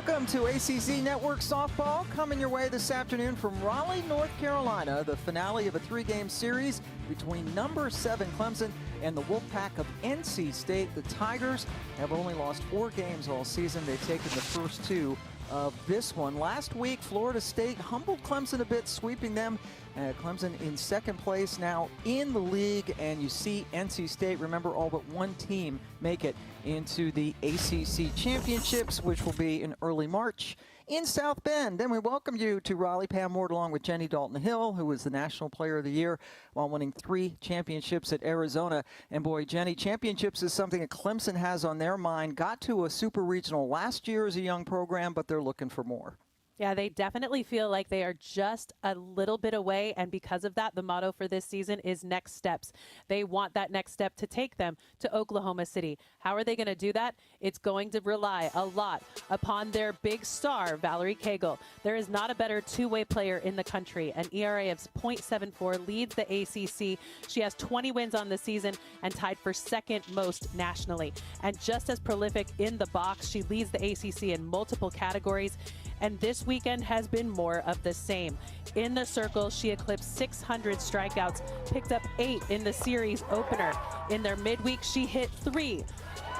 Welcome to ACC Network Softball, coming your way this afternoon from Raleigh, North Carolina, the finale of a three-game series between number 7 Clemson and the Wolfpack of NC State. The Tigers have only lost 4 games all season. They've taken the first 2 of this one. Last week, Florida State humbled Clemson a bit, sweeping them. Clemson in second place now in the league, and you see NC State, remember, all but one team make it into the ACC championships, which will be in early March in South Bend. Then we welcome you to Raleigh. Pam Ward along with Jenny Dalton-Hill, who was the National Player of the Year while winning 3 championships at Arizona. And boy, Jenny, championships is something that Clemson has on their mind. Got to a super regional last year as a young program, but they're looking for more. Yeah, they definitely feel like they are just a little bit away, and because of that, the motto for this season is next steps. They want that next step to take them to Oklahoma City. How are they going to do that? It's going to rely a lot upon their big star, Valerie Cagle. There is not a better two-way player in the country. An ERA of .74 leads the ACC. She has 20 wins on the season and tied for second most nationally. And just as prolific in the box, she leads the ACC in multiple categories. And this weekend has been more of the same. In the circle, she eclipsed 600 strikeouts, picked up 8 in the series opener. In their midweek, she hit 3.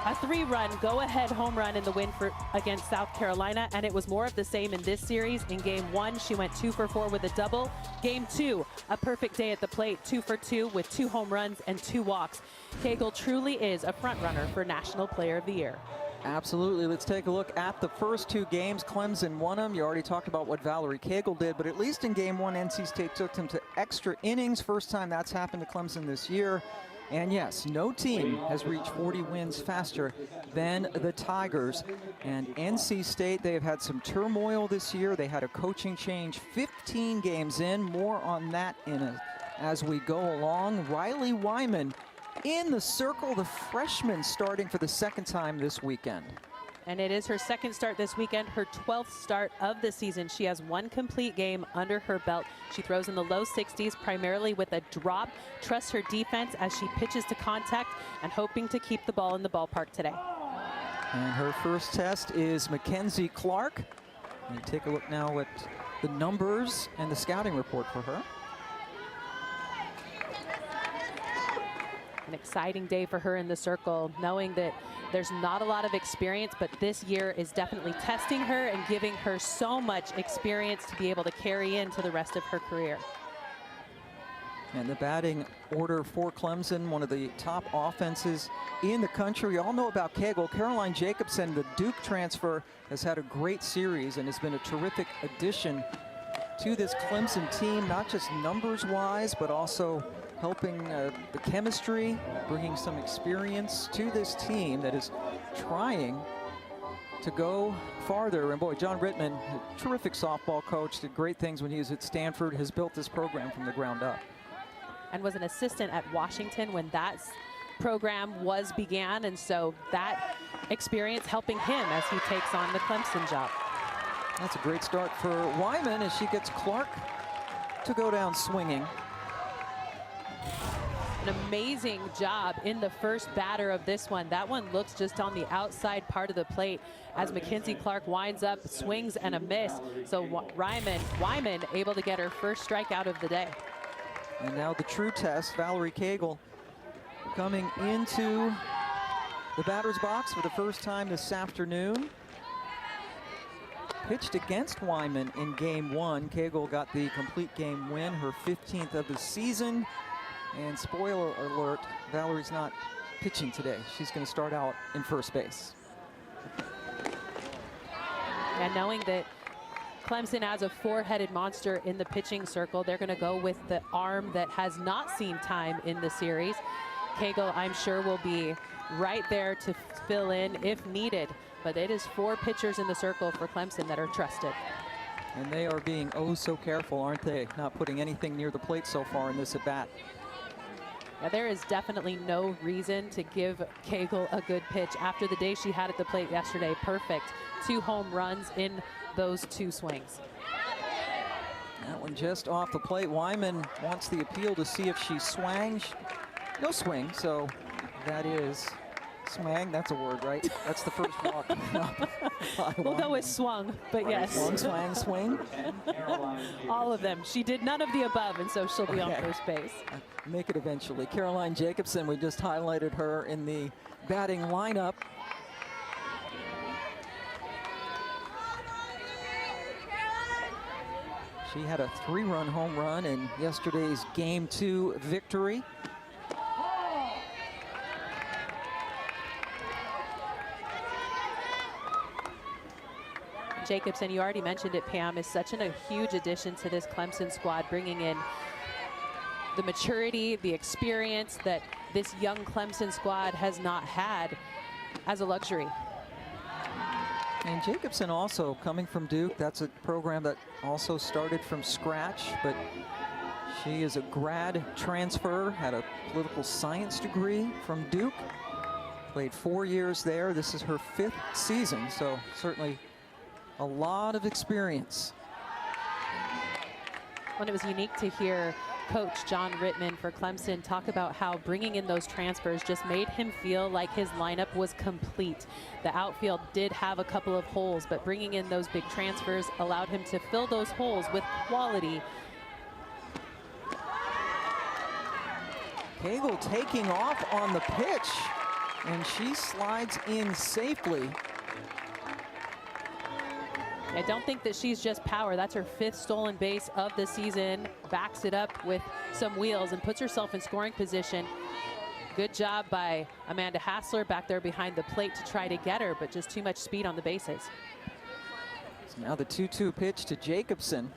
A 3-run go-ahead home run in the win against South Carolina, and it was more of the same in this series. In Game 1, she went 2 for 4 with a double. Game 2, a perfect day at the plate, 2 for 2 with 2 home runs and 2 walks. Cagle truly is a front-runner for National Player of the Year. Absolutely. Let's take a look at the first 2 games. Clemson won them. You already talked about what Valerie Cagle did, but at least in Game 1, NC State took them to extra innings. First time that's happened to Clemson this year. And yes, no team has reached 40 wins faster than the Tigers. And NC State, they have had some turmoil this year. They had a coaching change 15 games in. More on that as we go along. Riley Wyman in the circle, the freshman starting for the second time this weekend. And it is her second start this weekend, her 12th start of the season. She has 1 complete game under her belt. She throws in the low 60s, primarily with a drop. Trusts her defense as she pitches to contact and hoping to keep the ball in the ballpark today. And her first test is Mackenzie Clark. And take a look now at the numbers and the scouting report for her. An exciting day for her in the circle, knowing that there's not a lot of experience, but this year is definitely testing her and giving her so much experience to be able to carry into the rest of her career. And the batting order for Clemson, one of the top offenses in the country. We all know about Cagle. Caroline Jacobson, the Duke transfer, has had a great series and has been a terrific addition to this Clemson team, not just numbers-wise, but also helping the chemistry, bringing some experience to this team that is trying to go farther. And boy, John Rittman, a terrific softball coach, did great things when he was at Stanford, has built this program from the ground up. And was an assistant at Washington when that program began, and so that experience helping him as he takes on the Clemson job. That's a great start for Wyman as she gets Clark to go down swinging. An amazing job in the first batter of this one. That one looks just on the outside part of the plate as Mackenzie Clark winds up, swings and a miss. So Wyman able to get her first strikeout of the day. And now the true test, Valerie Cagle coming into the batter's box for the first time this afternoon. Pitched against Wyman in Game 1. Cagle got the complete game win, her 15th of the season. And spoiler alert, Valerie's not pitching today. She's going to start out in first base. And knowing that Clemson has a 4-headed monster in the pitching circle, they're going to go with the arm that has not seen time in the series. Cagle, I'm sure, will be right there to fill in if needed. But it is 4 pitchers in the circle for Clemson that are trusted. And they are being oh so careful, aren't they? Not putting anything near the plate so far in this at-bat. Yeah, there is definitely no reason to give Cagle a good pitch after the day she had at the plate yesterday. Perfect. 2 home runs in those 2 swings. That one just off the plate. Wyman wants the appeal to see if she swangs. No swing, so that is Swang, that's a word, right? That's the first walk. We'll go with swung, but yes. Swung, swang, swing. All of them. She did none of the above, and so she'll be on first base. Make it eventually. Caroline Jacobson, we just highlighted her in the batting lineup. She had a 3-run home run in yesterday's Game 2 victory. Jacobson, you already mentioned it, Pam, is such a huge addition to this Clemson squad, bringing in the maturity, the experience that this young Clemson squad has not had as a luxury. And Jacobson also coming from Duke. That's a program that also started from scratch, but she is a grad transfer, had a political science degree from Duke, played 4 years there. This is her 5th season, so certainly a lot of experience. Well, it was unique to hear Coach John Rittman for Clemson talk about how bringing in those transfers just made him feel like his lineup was complete. The outfield did have a couple of holes, but bringing in those big transfers allowed him to fill those holes with quality. Cagle taking off on the pitch, and she slides in safely. I don't think that she's just power. That's her 5th stolen base of the season. Backs it up with some wheels and puts herself in scoring position. Good job by Amanda Hasler back there behind the plate to try to get her, but just too much speed on the bases. So now the 2-2 pitch to Jacobson.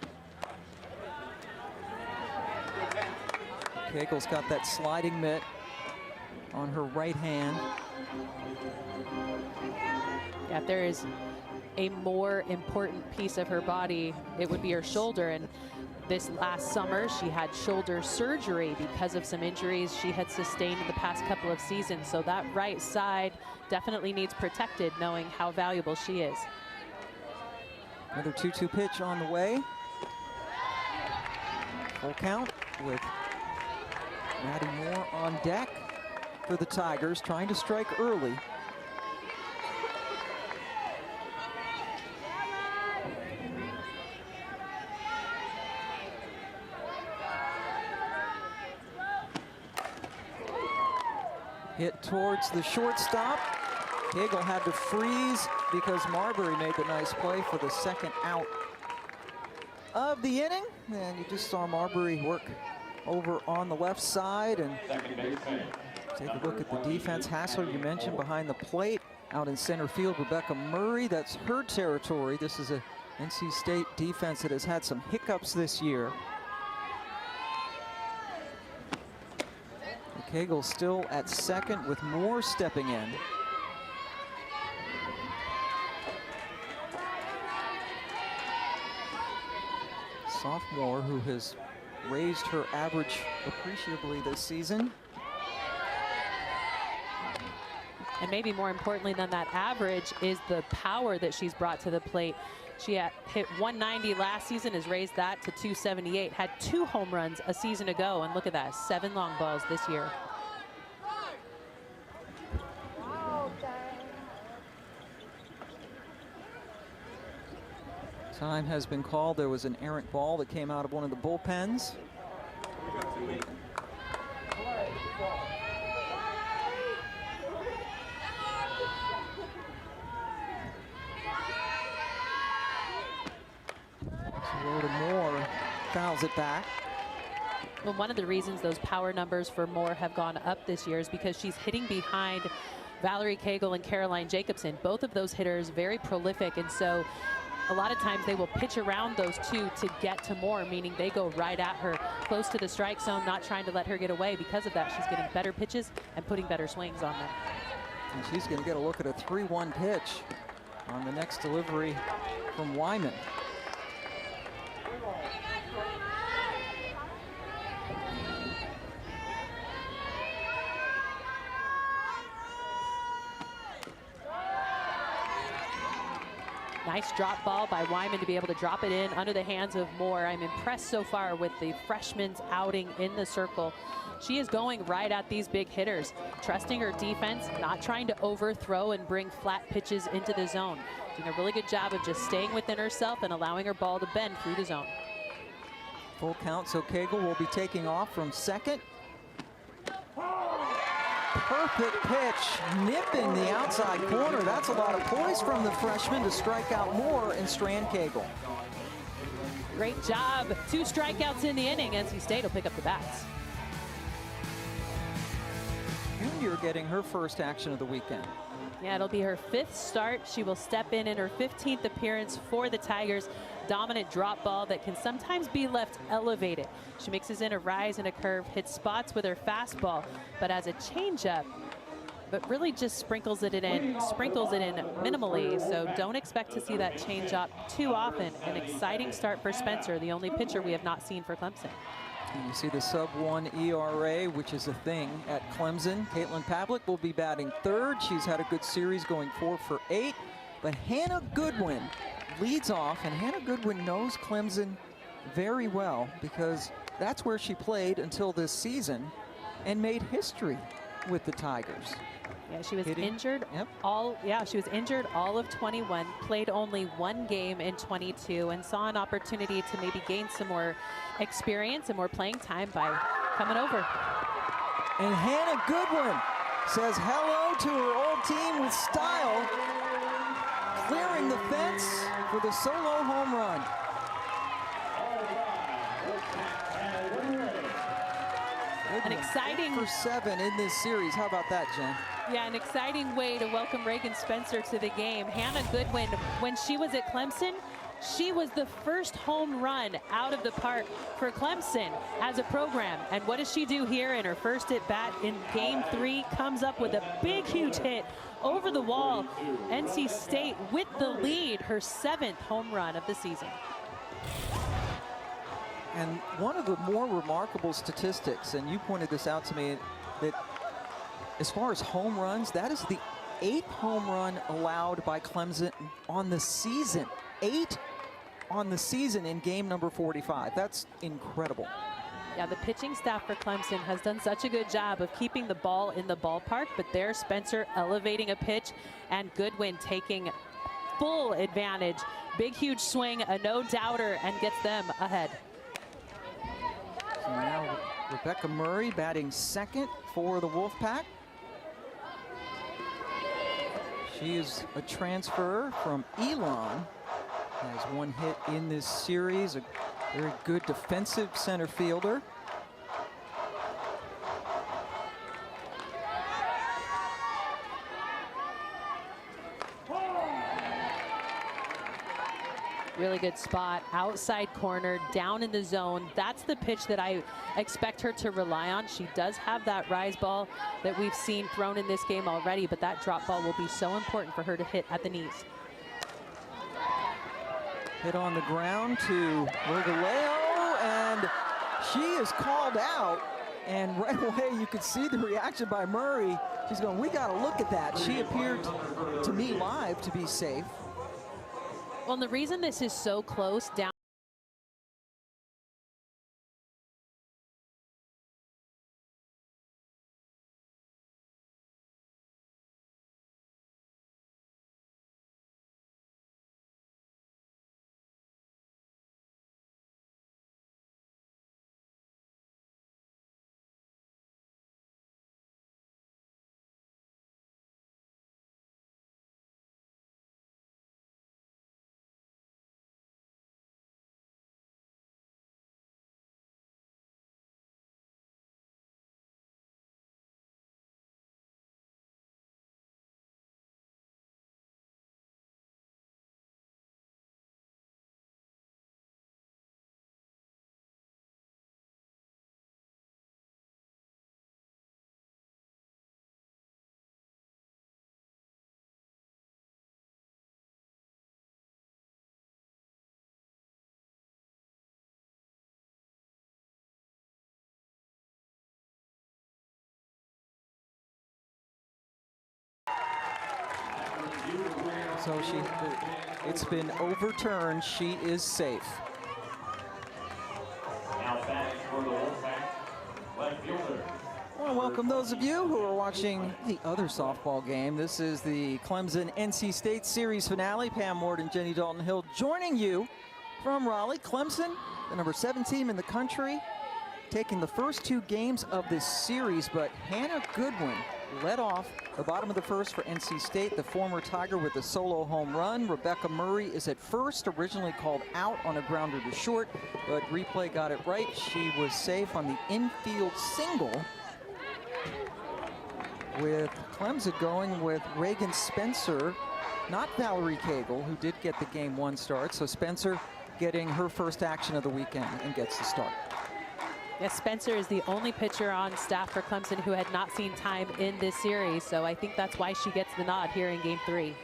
Cagle's got that sliding mitt on her right hand. Yeah, if there is a more important piece of her body, it would be her shoulder. And this last summer, she had shoulder surgery because of some injuries she had sustained in the past couple of seasons. So that right side definitely needs protected, knowing how valuable she is. Another 2-2 pitch on the way. Full count with Maddie Moore on deck for the Tigers, trying to strike early. Hit towards the shortstop. Cagle had to freeze because Marbury made the nice play for the second out of the inning. And you just saw Marbury work over on the left side and take a look at the defense. Hasler, you mentioned, behind the plate. Out in center field, Rebecca Murray. That's her territory. This is a NC State defense that has had some hiccups this year. Cagle still at second with Moore stepping in. Sophomore who has raised her average appreciably this season. And maybe more importantly than that average is the power that she's brought to the plate. She had hit 190 last season, has raised that to 278, had 2 home runs a season ago, and look at that, 7 long balls this year. Time has been called. There was an errant ball that came out of one of the bullpens. Moore fouls it back. Well, one of the reasons those power numbers for Moore have gone up this year is because she's hitting behind Valerie Cagle and Caroline Jacobson. Both of those hitters very prolific, and so a lot of times they will pitch around those two to get to Moore, meaning they go right at her, close to the strike zone, not trying to let her get away. Because of that, she's getting better pitches and putting better swings on them. And she's going to get a look at a 3-1 pitch on the next delivery from Wyman. Nice drop ball by Wyman to be able to drop it in under the hands of Moore. I'm impressed so far with the freshman's outing in the circle. She is going right at these big hitters, trusting her defense, not trying to overthrow and bring flat pitches into the zone. Doing a really good job of just staying within herself and allowing her ball to bend through the zone. Full count, so Cagle will be taking off from second. Perfect pitch, nipping the outside corner. That's a lot of poise from the freshman to strike out Moore and strand Cagle. Great job. 2 strikeouts in the inning. NC State will pick up the bats. Junior getting her first action of the weekend. Yeah, it'll be her 5th start. She will step in her 15th appearance for the Tigers. Dominant drop ball that can sometimes be left elevated. She mixes in a rise and a curve, hits spots with her fastball, but as a changeup, but really just sprinkles it in minimally. So don't expect to see that changeup too often. An exciting start for Spencer, the only pitcher we have not seen for Clemson. And you see the sub-1 ERA, which is a thing at Clemson. Katlyn Pavlick will be batting third. She's had a good series, going 4 for 8. But Hannah Goodwin leads off, and Hannah Goodwin knows Clemson very well because that's where she played until this season and made history with the Tigers. Yeah, she was injured. Yep. She was injured all of 21, played only 1 game in 22, and saw an opportunity to maybe gain some more experience and more playing time by coming over. And Hannah Goodwin says hello to her old team with style, clearing the fence for the solo home run. An exciting for 7 in this series. How about that, Jen? Yeah, an exciting way to welcome Reagan Spencer to the game. Hannah Goodwin, when she was at Clemson, she was the first home run out of the park for Clemson as a program. And what does she do here in her first at bat in game 3? Comes up with a big, huge hit over the wall. NC State with the lead, her 7th home run of the season. And one of the more remarkable statistics, and you pointed this out to me, that as far as home runs, that is the 8th home run allowed by Clemson on the season. 8 on the season in game number 45. That's incredible. Yeah, the pitching staff for Clemson has done such a good job of keeping the ball in the ballpark, but there's Spencer elevating a pitch and Goodwin taking full advantage. Big, huge swing, a no-doubter, and gets them ahead. So now Rebecca Murray batting second for the Wolfpack. She is a transfer from Elon. Has 1 hit in this series. A very good defensive center fielder. Really good spot, outside corner, down in the zone. That's the pitch that I expect her to rely on. She does have that rise ball that we've seen thrown in this game already, but that drop ball will be so important for her to hit at the knees. Hit on the ground to Logoleo, and she is called out. And right away, you could see the reaction by Murray. She's going, we got to look at that. She appeared to me live to be safe. Well, and the reason this is so close down So it's been overturned. She is safe. Now back for the Wolfpack, left fielder. I want to welcome those of you who are watching the other softball game. This is the Clemson NC State Series finale. Pam Ward and Jenny Dalton-Hill joining you from Raleigh. Clemson, the number 7 team in the country, taking the first 2 games of this series, but Hannah Goodwin led off the bottom of the first for NC State, the former Tiger with a solo home run. Rebecca Murray is at first, originally called out on a grounder to short, but replay got it right. She was safe on the infield single, with Clemson going with Reagan Spencer, not Valerie Cagle, who did get the game 1 start. So Spencer getting her first action of the weekend and gets the start. Yes, Spencer is the only pitcher on staff for Clemson who had not seen time in this series, so I think that's why she gets the nod here in Game 3.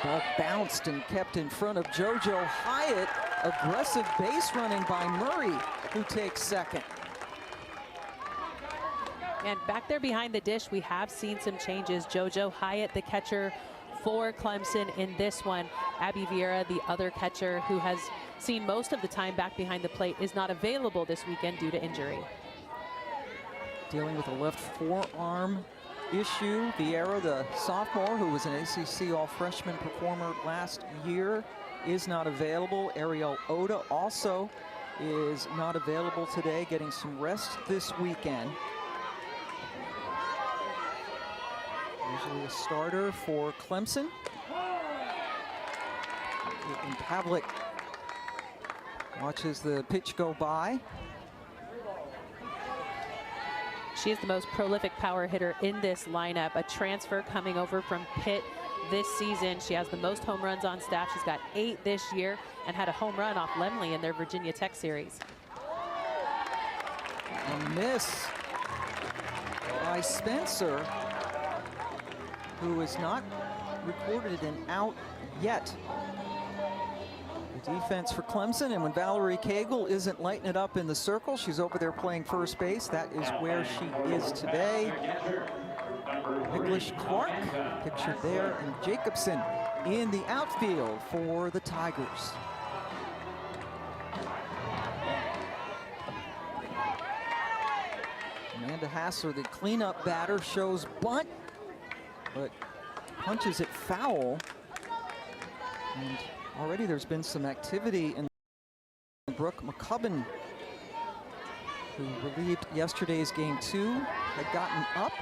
Ball bounced and kept in front of JoJo Hyatt. Aggressive base running by Murray, who takes second. And back there behind the dish, we have seen some changes. JoJo Hyatt, the catcher for Clemson in this one. Abby Vieira, the other catcher who has seen most of the time back behind the plate, is not available this weekend due to injury. Dealing with a left forearm issue. Vieira, the sophomore who was an ACC all-freshman performer last year, is not available. Ariel Oda also is not available today, getting some rest this weekend. Usually a starter for Clemson. And Pavlick watches the pitch go by. She is the most prolific power hitter in this lineup, a transfer coming over from Pitt this season. She has the most home runs on staff. She's got 8 this year and had a home run off Lemley in their Virginia Tech series. A miss by Spencer, who is not recorded an out yet. The defense for Clemson, and when Valerie Cagle isn't lighting it up in the circle, she's over there playing first base. That is where she is today. English Clark pictured there, and Jacobson in the outfield for the Tigers. Amanda Hasler, the cleanup batter, shows bunt, but punches it foul. And already there's been some activity in Brooke McCubbin, who relieved yesterday's Game 2, had gotten up.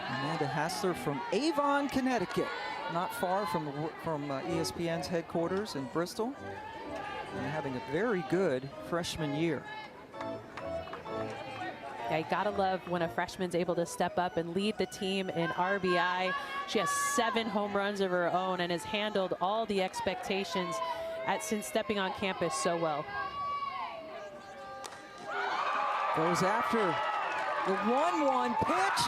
Amanda Hasler from Avon, Connecticut, not far from ESPN's headquarters in Bristol, and having a very good freshman year. Yeah, you gotta love when a freshman's able to step up and lead the team in RBI. She has 7 home runs of her own and has handled all the expectations since stepping on campus so well. Goes after the 1-1 pitch,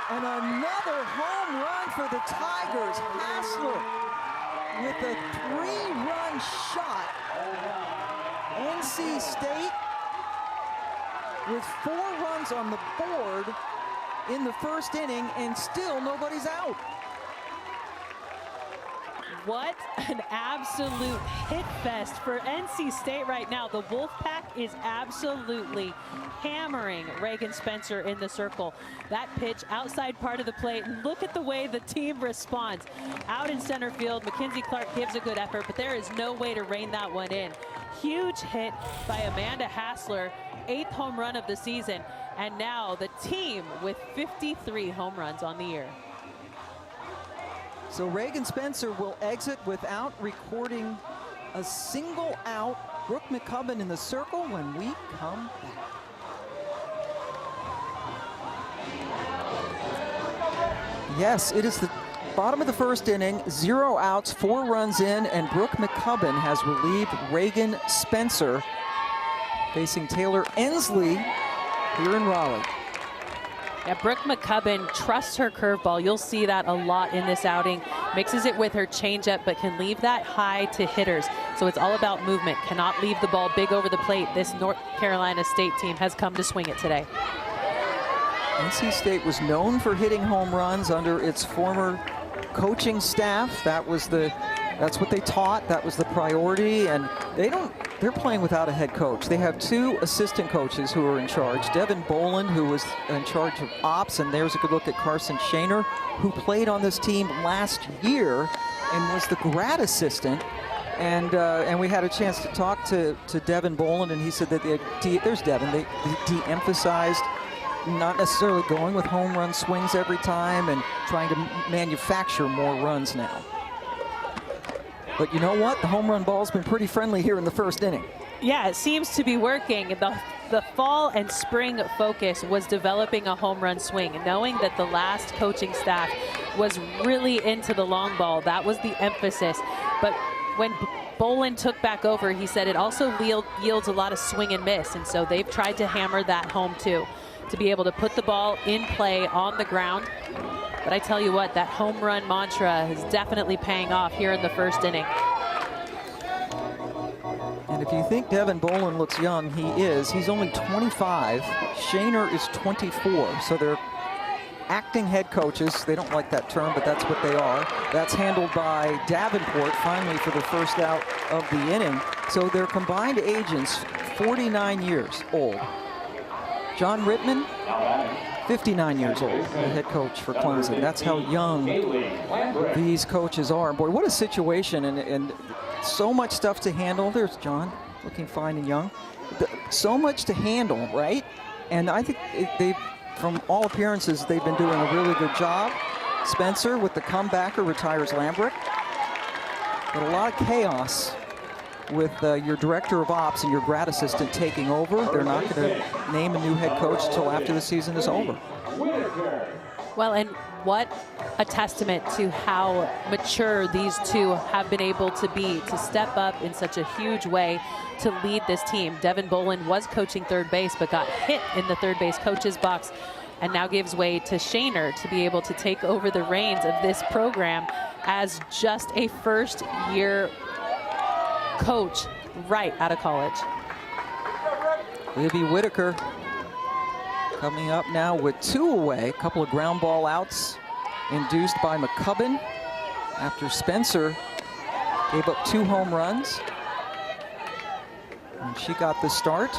and another home run for the Tigers. Hasler with a 3-run shot. NC State with 4 runs on the board in the first inning, and still nobody's out. What an absolute hit fest for NC State right now. The Wolfpack is absolutely hammering Reagan Spencer in the circle. That pitch outside part of the plate. Look at the way the team responds. Out in center field, Mackenzie Clark gives a good effort, but there is no way to rein that one in. Huge hit by Amanda Hasler, 8th home run of the season, and now the team with 53 home runs on the year. So Reagan Spencer will exit without recording a single out. Brooke McCubbin in the circle when we come back. Yes, it is the bottom of the first inning, 0 outs, 4 runs in, and Brooke McCubbin has relieved Reagan Spencer, facing Taylor Ensley here in Raleigh. Yeah, Brooke McCubbin trusts her curveball. You'll see that a lot in this outing. Mixes it with her changeup, but can leave that high to hitters. So it's all about movement. Cannot leave the ball big over the plate. This North Carolina State team has come to swing it today. NC State was known for hitting home runs under its former coaching staff. That's what they taught. That was the priority, and they're playing without a head coach. They have two assistant coaches who are in charge. Devin Boland, who was in charge of ops, and there's a good look at Carson Shaner, who played on this team last year and was the grad assistant. And we had a chance to talk to Devin Boland, and he said that there's Devin. They de-emphasized not necessarily going with home run swings every time and trying to manufacture more runs now. But you know what? The home run ball's been pretty friendly here in the first inning. Yeah, it seems to be working. The fall and spring focus was developing a home run swing, knowing that the last coaching staff was really into the long ball. That was the emphasis. But when Boland took back over, he said it also yields a lot of swing and miss, and so they've tried to hammer that home too, to be able to put the ball in play on the ground. But I tell you what, that home run mantra is definitely paying off here in the first inning. And if you think Devin Boland looks young, he is. He's only 25. Shaner is 24. So they're acting head coaches. They don't like that term, but that's what they are. That's handled by Davenport, finally, for the first out of the inning. So their combined agents, 49 years old. John Rittman, 59 years old, the head coach for Clemson. That's how young these coaches are. Boy, what a situation, and so much stuff to handle. There's John, looking fine and young. So much to handle, right? And I think from all appearances, they've been doing a really good job. Spencer, with the comebacker, retires Lambrick. But a lot of chaos with your director of ops and your grad assistant taking over. They're not going to name a new head coach until after the season is over. Well, and what a testament to how mature these two have been able to be, to step up in such a huge way to lead this team. Devin Boland was coaching third base, but got hit in the third base coach's box, and now gives way to Shaner to be able to take over the reins of this program as just a first-year coach right out of college. Libby Whitaker coming up now with two away. A couple of ground ball outs induced by McCubbin after Spencer gave up 2 home runs. And she got the start.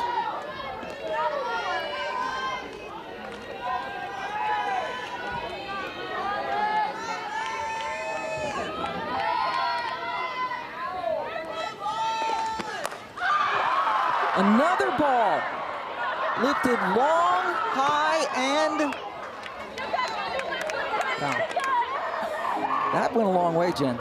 Another ball lifted long, high, and wow. That went a long way, Jen.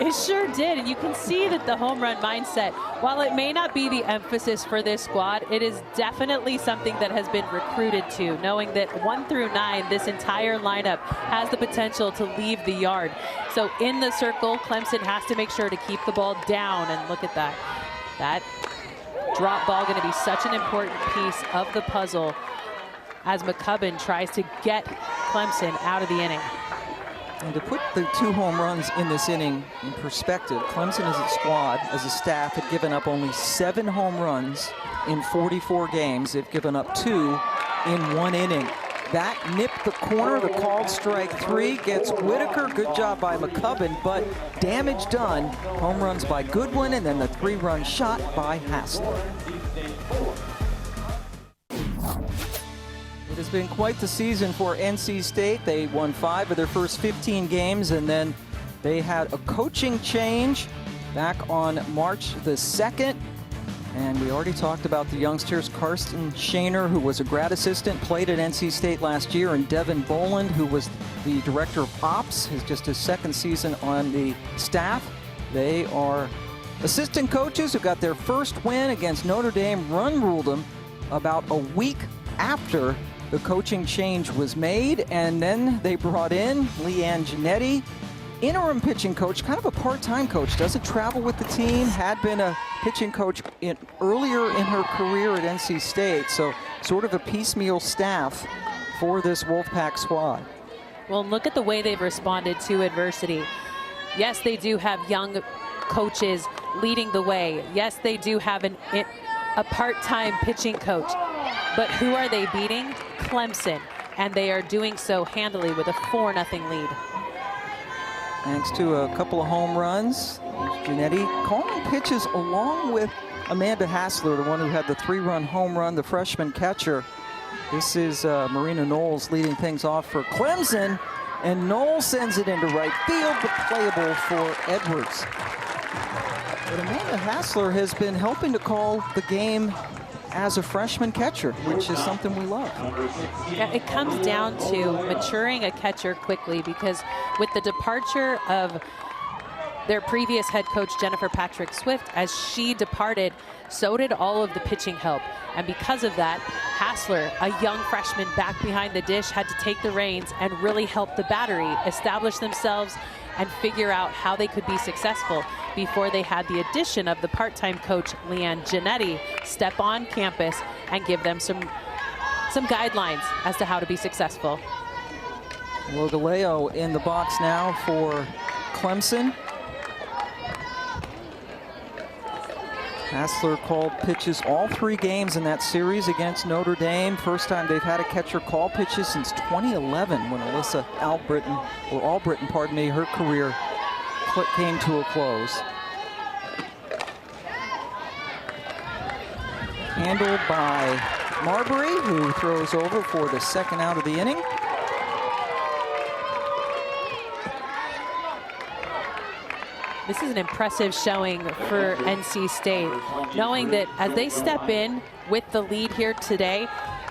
It sure did, and you can see that the home run mindset, while it may not be the emphasis for this squad, it is definitely something that has been recruited to, knowing that 1 through 9, this entire lineup has the potential to leave the yard. So in the circle, Clemson has to make sure to keep the ball down, and look at that. That drop ball going to be such an important piece of the puzzle as McCubbin tries to get Clemson out of the inning. And to put the 2 home runs in this inning in perspective, Clemson as a squad, as a staff, had given up only 7 home runs in 44 games. They've given up 2 in 1 inning. That nipped the corner. The called strike 3 gets Whitaker. Good job by McCubbin, but damage done. Home runs by Goodwin, and then the 3-run shot by Hasler. It has been quite the season for NC State. They won 5 of their first 15 games, and then they had a coaching change back on March the 2nd. And we already talked about the youngsters. Carson Shaner, who was a grad assistant, played at NC State last year, and Devin Boland, who was the director of ops, is just his 2nd season on the staff. They are assistant coaches who got their first win against Notre Dame, run-ruled them about a week after the coaching change was made, and then they brought in Leanne Giannetti, interim pitching coach, kind of a part-time coach, doesn't travel with the team, had been a pitching coach earlier in her career at NC State, so sort of a piecemeal staff for this Wolfpack squad. Well, look at the way they've responded to adversity. Yes, they do have young coaches leading the way. Yes, they do have a part-time pitching coach. But who are they beating? Clemson. And they are doing so handily with a 4-0 lead. Thanks to a couple of home runs. Giannetti calling pitches along with Amanda Hasler, the one who had the 3-run home run, the freshman catcher. This is Marina Knowles leading things off for Clemson. And Knowles sends it into right field, but playable for Edwards. But Amanda Hasler has been helping to call the game as a freshman catcher, which is something we love. Yeah, it comes down to maturing a catcher quickly, because with the departure of their previous head coach, Jennifer Patrick Swift, as she departed, so did all of the pitching help. And because of that, Hasler, a young freshman back behind the dish, had to take the reins and really help the battery establish themselves and figure out how they could be successful before they had the addition of the part-time coach, Leanne Giannetti, step on campus and give them some guidelines as to how to be successful. Logoleo in the box now for Clemson. Hasler called pitches all 3 games in that series against Notre Dame. First time they've had a catcher call pitches since 2011, when Alyssa Albritton, pardon me, her career came to a close. Handled by Marbury, who throws over for the 2nd out of the inning. This is an impressive showing for NC State, knowing that as they step in with the lead here today,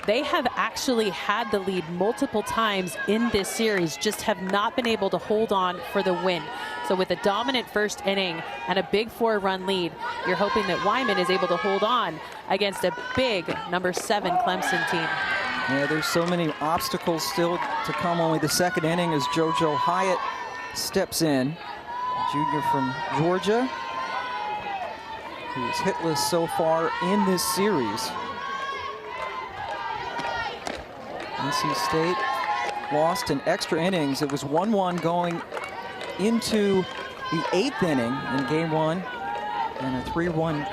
they have actually had the lead multiple times in this series, just have not been able to hold on for the win. So with a dominant first inning and a big 4-run lead, you're hoping that Wyman is able to hold on against a big number 7 Clemson team. Yeah, there's so many obstacles still to come. Only the 2nd inning as JoJo Hyatt steps in. Junior from Georgia, who's hitless so far in this series. NC State lost in extra innings. It was 1-1 going into the 8th inning in game 1, and a 3-run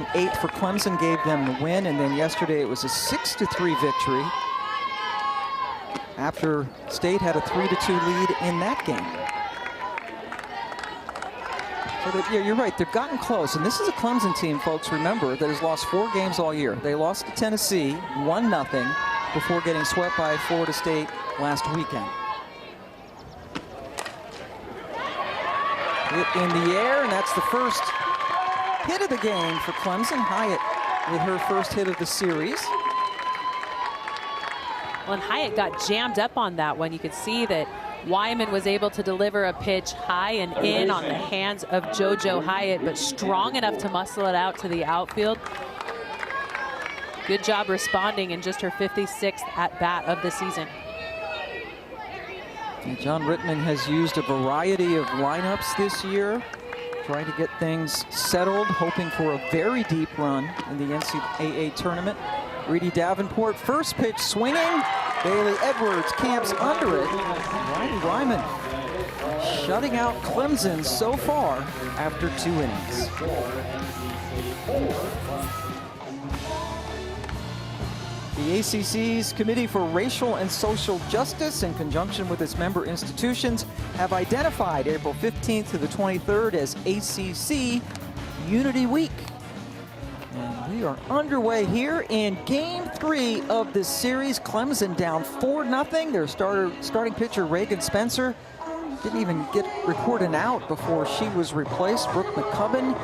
8th for Clemson gave them the win. And then yesterday it was a 6-3 victory after State had a 3-2 lead in that game. So yeah, you're right, they've gotten close, and this is a Clemson team, folks, remember, that has lost 4 games all year. They lost to Tennessee 1-0 before getting swept by Florida State last weekend. Hit in the air, and that's the first hit of the game for Clemson. Hyatt with her first hit of the series. Well, and Hyatt got jammed up on that one. You could see that Wyman was able to deliver a pitch high and in on the hands of JoJo Hyatt, but strong enough to muscle it out to the outfield. Good job responding in just her 56th at-bat of the season. And John Rittman has used a variety of lineups this year, trying to get things settled, hoping for a very deep run in the NCAA tournament. Reedy Davenport, first pitch swinging. Bailey Edwards camps under it. Riley Ryman shutting out Clemson so far after 2 innings. The ACC's Committee for Racial and Social Justice, in conjunction with its member institutions, have identified April 15th to the 23rd as ACC Unity Week. And we are underway here in Game 3 of this series. Clemson down 4-0. Their starting pitcher, Reagan Spencer, didn't even record an out before she was replaced. Brooke McCubbin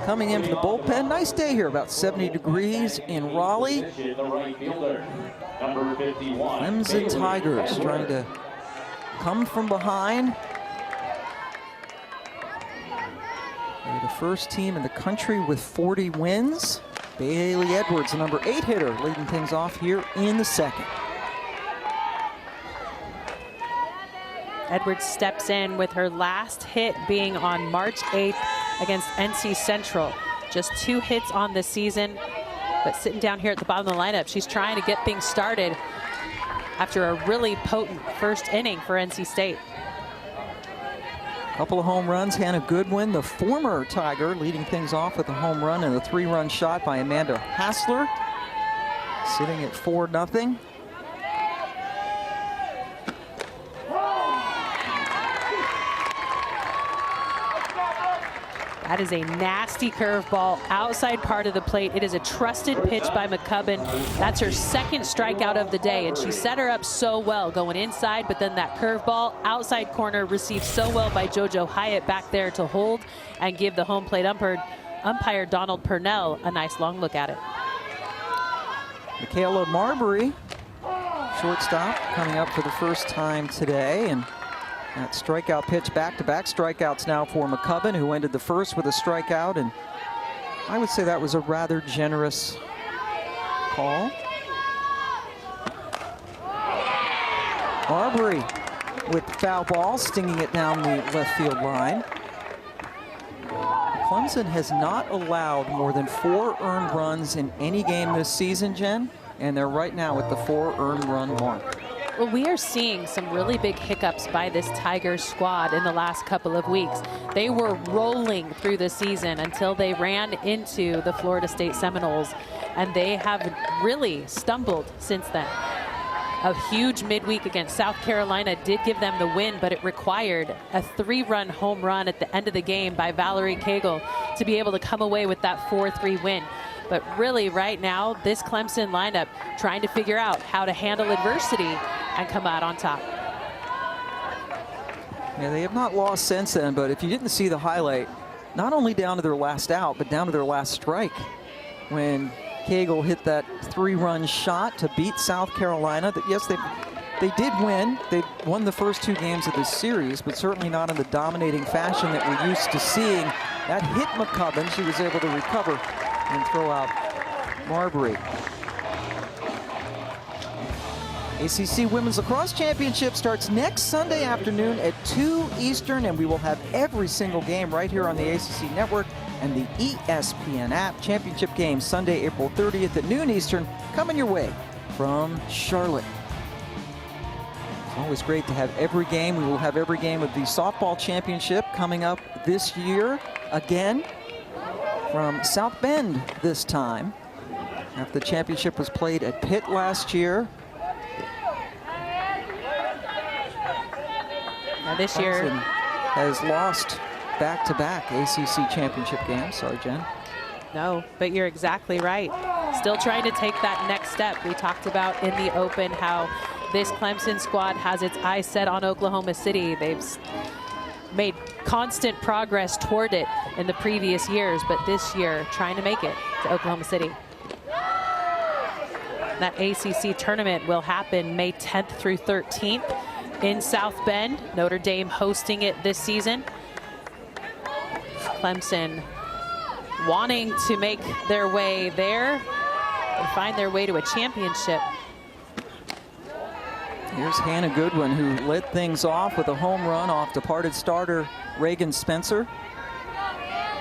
coming in for the bullpen. Nice day here, about 70 degrees in Raleigh. Clemson Tigers trying to come from behind. They're the first team in the country with 40 wins. Bailey Edwards, the number 8 hitter, leading things off here in the 2nd. Edwards steps in with her last hit being on March 8th against NC Central. Just 2 hits on the season, but sitting down here at the bottom of the lineup, she's trying to get things started. after a really potent first inning for NC State. Couple of home runs. Hannah Goodwin, the former Tiger, leading things off with a home run and a 3-run shot by Amanda Hasler, sitting at 4-0. That is a nasty curveball outside part of the plate. It is a trusted pitch by McCubbin. That's her second strikeout of the day, and she set her up so well going inside, but then that curveball outside corner received so well by JoJo Hyatt back there to hold and give the home plate umpire Donald Purnell a nice long look at it. Michaela Marbury, shortstop, coming up for the first time today, and that strikeout pitch, back-to-back strikeouts now for McCubbin, who ended the first with a strikeout, and I would say that was a rather generous call. Marbury with the foul ball, stinging it down the left field line. Clemson has not allowed more than 4 earned runs in any game this season, Jen, and they're right now at the 4 earned run mark. Well, we are seeing some really big hiccups by this Tigers squad in the last couple of weeks. They were rolling through the season until they ran into the Florida State Seminoles, and they have really stumbled since then. A huge midweek against South Carolina did give them the win, but it required a 3-run home run at the end of the game by Valerie Cagle to be able to come away with that 4-3 win. But really right now, this Clemson lineup trying to figure out how to handle adversity and come out on top. Yeah, they have not lost since then, but if you didn't see the highlight, not only down to their last out, but down to their last strike, when Cagle hit that 3-run shot to beat South Carolina. That yes, they did win. They won the first 2 games of this series, but certainly not in the dominating fashion that we're used to seeing. That hit McCubbin. She was able to recover and throw out Marbury. ACC Women's Lacrosse Championship starts next Sunday afternoon at 2 Eastern, and we will have every single game right here on the ACC Network and the ESPN app. Championship game Sunday, April 30th at noon Eastern, coming your way from Charlotte. It's always great to have every game. We will have every game of the softball championship coming up this year again from South Bend this time, after the championship was played at Pitt last year. Now this year has lost back-to-back ACC championship games. Sorry, Jen. No, but you're exactly right. Still trying to take that next step. We talked about in the open how this Clemson squad has its eyes set on Oklahoma City. They've made constant progress toward it in the previous years, but this year trying to make it to Oklahoma City. That ACC tournament will happen May 10th through 13th in South Bend. Notre Dame hosting it this season. Clemson wanting to make their way there and find their way to a championship. Here's Hannah Goodwin, who led things off with a home run off departed starter Reagan Spencer.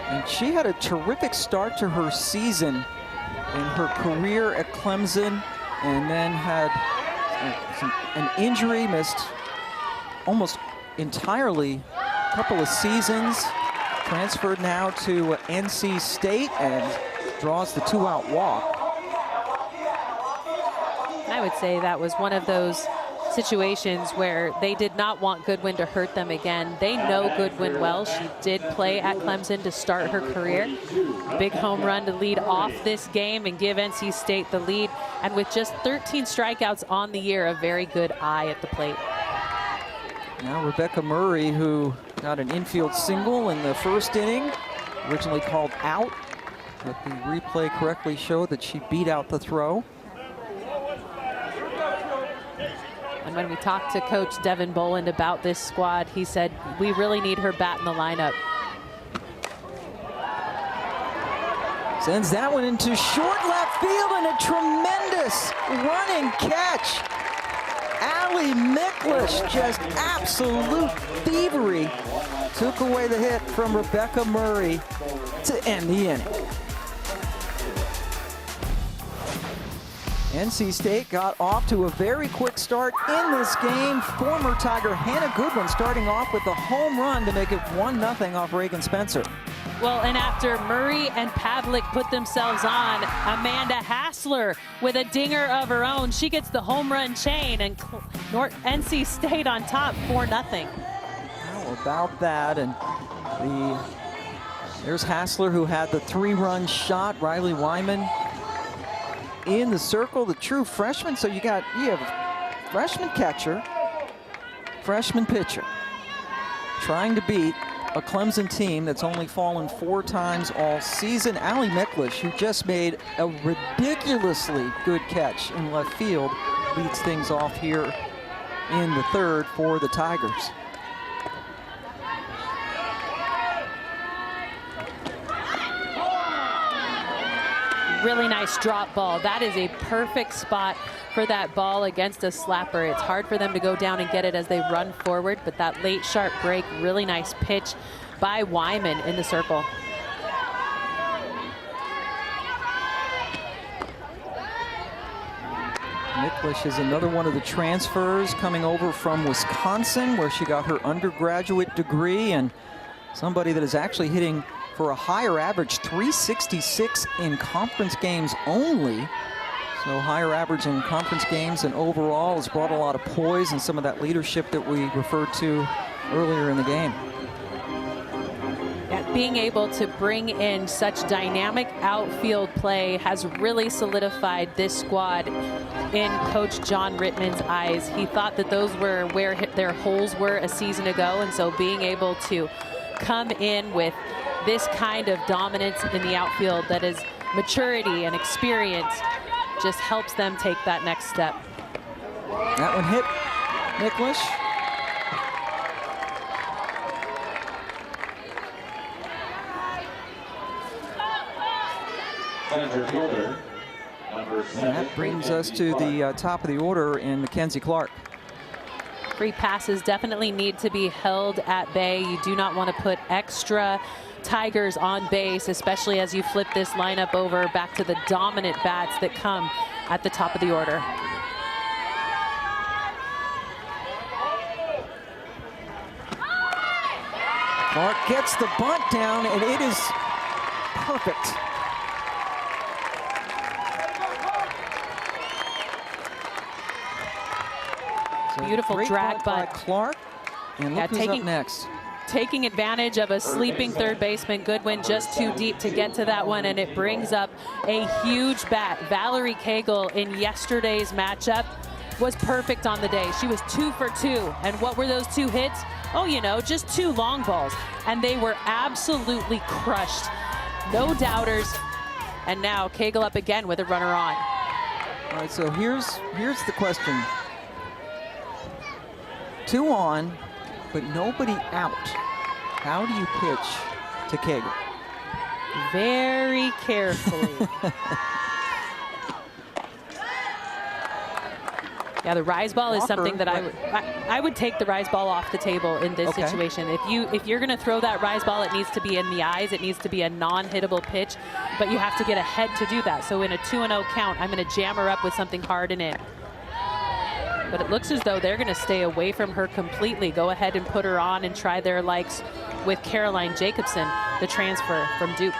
And she had a terrific start to her season in her career at Clemson, and then had an injury, missed almost entirely a couple of seasons. Transferred now to NC State and draws the 2-out walk. I would say that was one of those situations where they did not want Goodwin to hurt them again. They know Goodwin well. She did play at Clemson to start her career. Big home run to lead off this game and give NC State the lead. And with just 13 strikeouts on the year, a very good eye at the plate. Now Rebecca Murray, who got an infield single in the first inning, originally called out, but the replay correctly showed that she beat out the throw. And when we talked to Coach Devin Boland about this squad, he said, we really need her bat in the lineup. Sends that one into short left field, and a tremendous running catch. Alia Miklish, just absolute thievery, took away the hit from Rebecca Murray to end the inning. NC State got off to a very quick start in this game. Former Tiger Hannah Goodwin starting off with a home run to make it 1-0 off Reagan Spencer. Well, and after Murray and Pavlick put themselves on, Amanda Hasler with a dinger of her own. She gets the home run chain, and NC State on top, 4-0. How about that? And there's Hasler, who had the 3-run shot. Riley Wyman in the circle, the true freshman. So you have a freshman catcher, freshman pitcher, trying to beat a Clemson team that's only fallen 4 times all season. Alia who just made a ridiculously good catch in left field, leads things off here in the 3rd for the Tigers. Really nice drop ball. That is a perfect spot for that ball against a slapper. It's hard for them to go down and get it as they run forward, but that late sharp break, really nice pitch by Wyman in the circle. Miklish is another one of the transfers coming over from Wisconsin, where she got her undergraduate degree, and somebody that is actually hitting for a higher average, 366 in conference games only. So higher average in conference games and overall has brought a lot of poise and some of that leadership that we referred to earlier in the game. Yeah, being able to bring in such dynamic outfield play has really solidified this squad in Coach John Rittman's eyes. He thought that those were where their holes were a season ago, and so being able to come in with this kind of dominance in the outfield, that is maturity and experience, just helps them take that next step. That one hit Miklish. Center fielder, number 7. And that brings us to the top of the order in Mackenzie Clark. Free passes definitely need to be held at bay. You do not want to put extra Tigers on base, especially as you flip this lineup over back to the dominant bats that come at the top of the order. Clark gets the bunt down, and it is perfect. So beautiful drag by Clark. And look who's up next. Taking advantage of a sleeping third baseman, Goodwin just too deep to get to that one, and it brings up a huge bat. Valerie Cagle in yesterday's matchup was perfect on the day. She was 2 for 2. And what were those 2 hits? Oh, you know, just 2 long balls. And they were absolutely crushed. No doubters. And now Cagle up again with a runner on. All right, so here's the question. 2 on, but nobody out. How do you pitch to Cagle? Very carefully. Yeah, the rise ball is something that I would take the rise ball off the table in this situation. If you're going to throw that rise ball, it needs to be in the eyes. It needs to be a non-hittable pitch, but you have to get ahead to do that. So in a 2-0 count, I'm going to jam her up with something hard and in. But it looks as though they're going to stay away from her completely. Go ahead and put her on and try their likes with Caroline Jacobson, the transfer from Duke.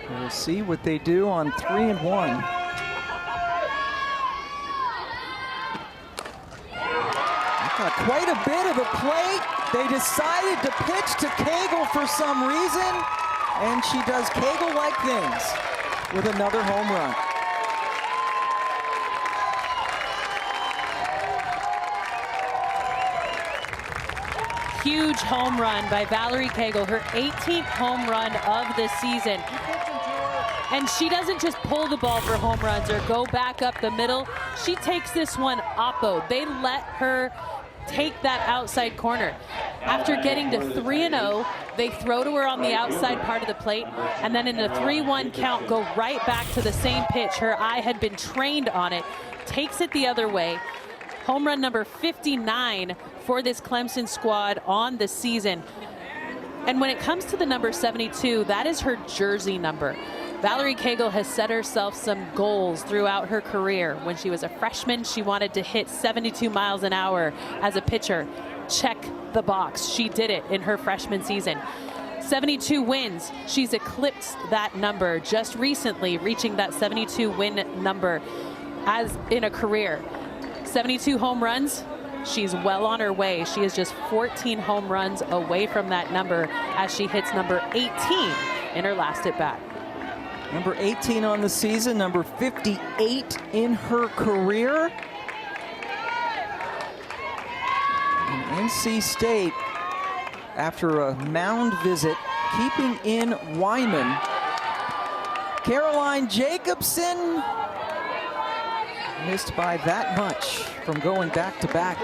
We'll see what they do on 3-1. Quite a bit of a plate. They decided to pitch to Cagle for some reason, and she does Cagle-like things with another home run. Huge home run by Valerie Cagle, her 18th home run of the season. And she doesn't just pull the ball for home runs or go back up the middle. She takes this one oppo. They let her take that outside corner. After getting to 3-0, they throw to her on the outside part of the plate, and then in a 3-1 count, go right back to the same pitch. Her eye had been trained on it. takes it the other way. Home run number 59 for this Clemson squad on the season. And when it comes to the number 72, that is her jersey number. Valerie Cagle has set herself some goals throughout her career. When she was a freshman, she wanted to hit 72 miles an hour as a pitcher. Check the box. She did it in her freshman season. 72 wins. She's eclipsed that number just recently, reaching that 72 win number as in a career. 72 home runs. She's well on her way. She is just 14 home runs away from that number as she hits number 18 in her last at bat. Number 18 on the season, number 58 in her career. And NC State, after a mound visit, keeping in Wyman. Caroline Jacobson missed by that much from going back to back.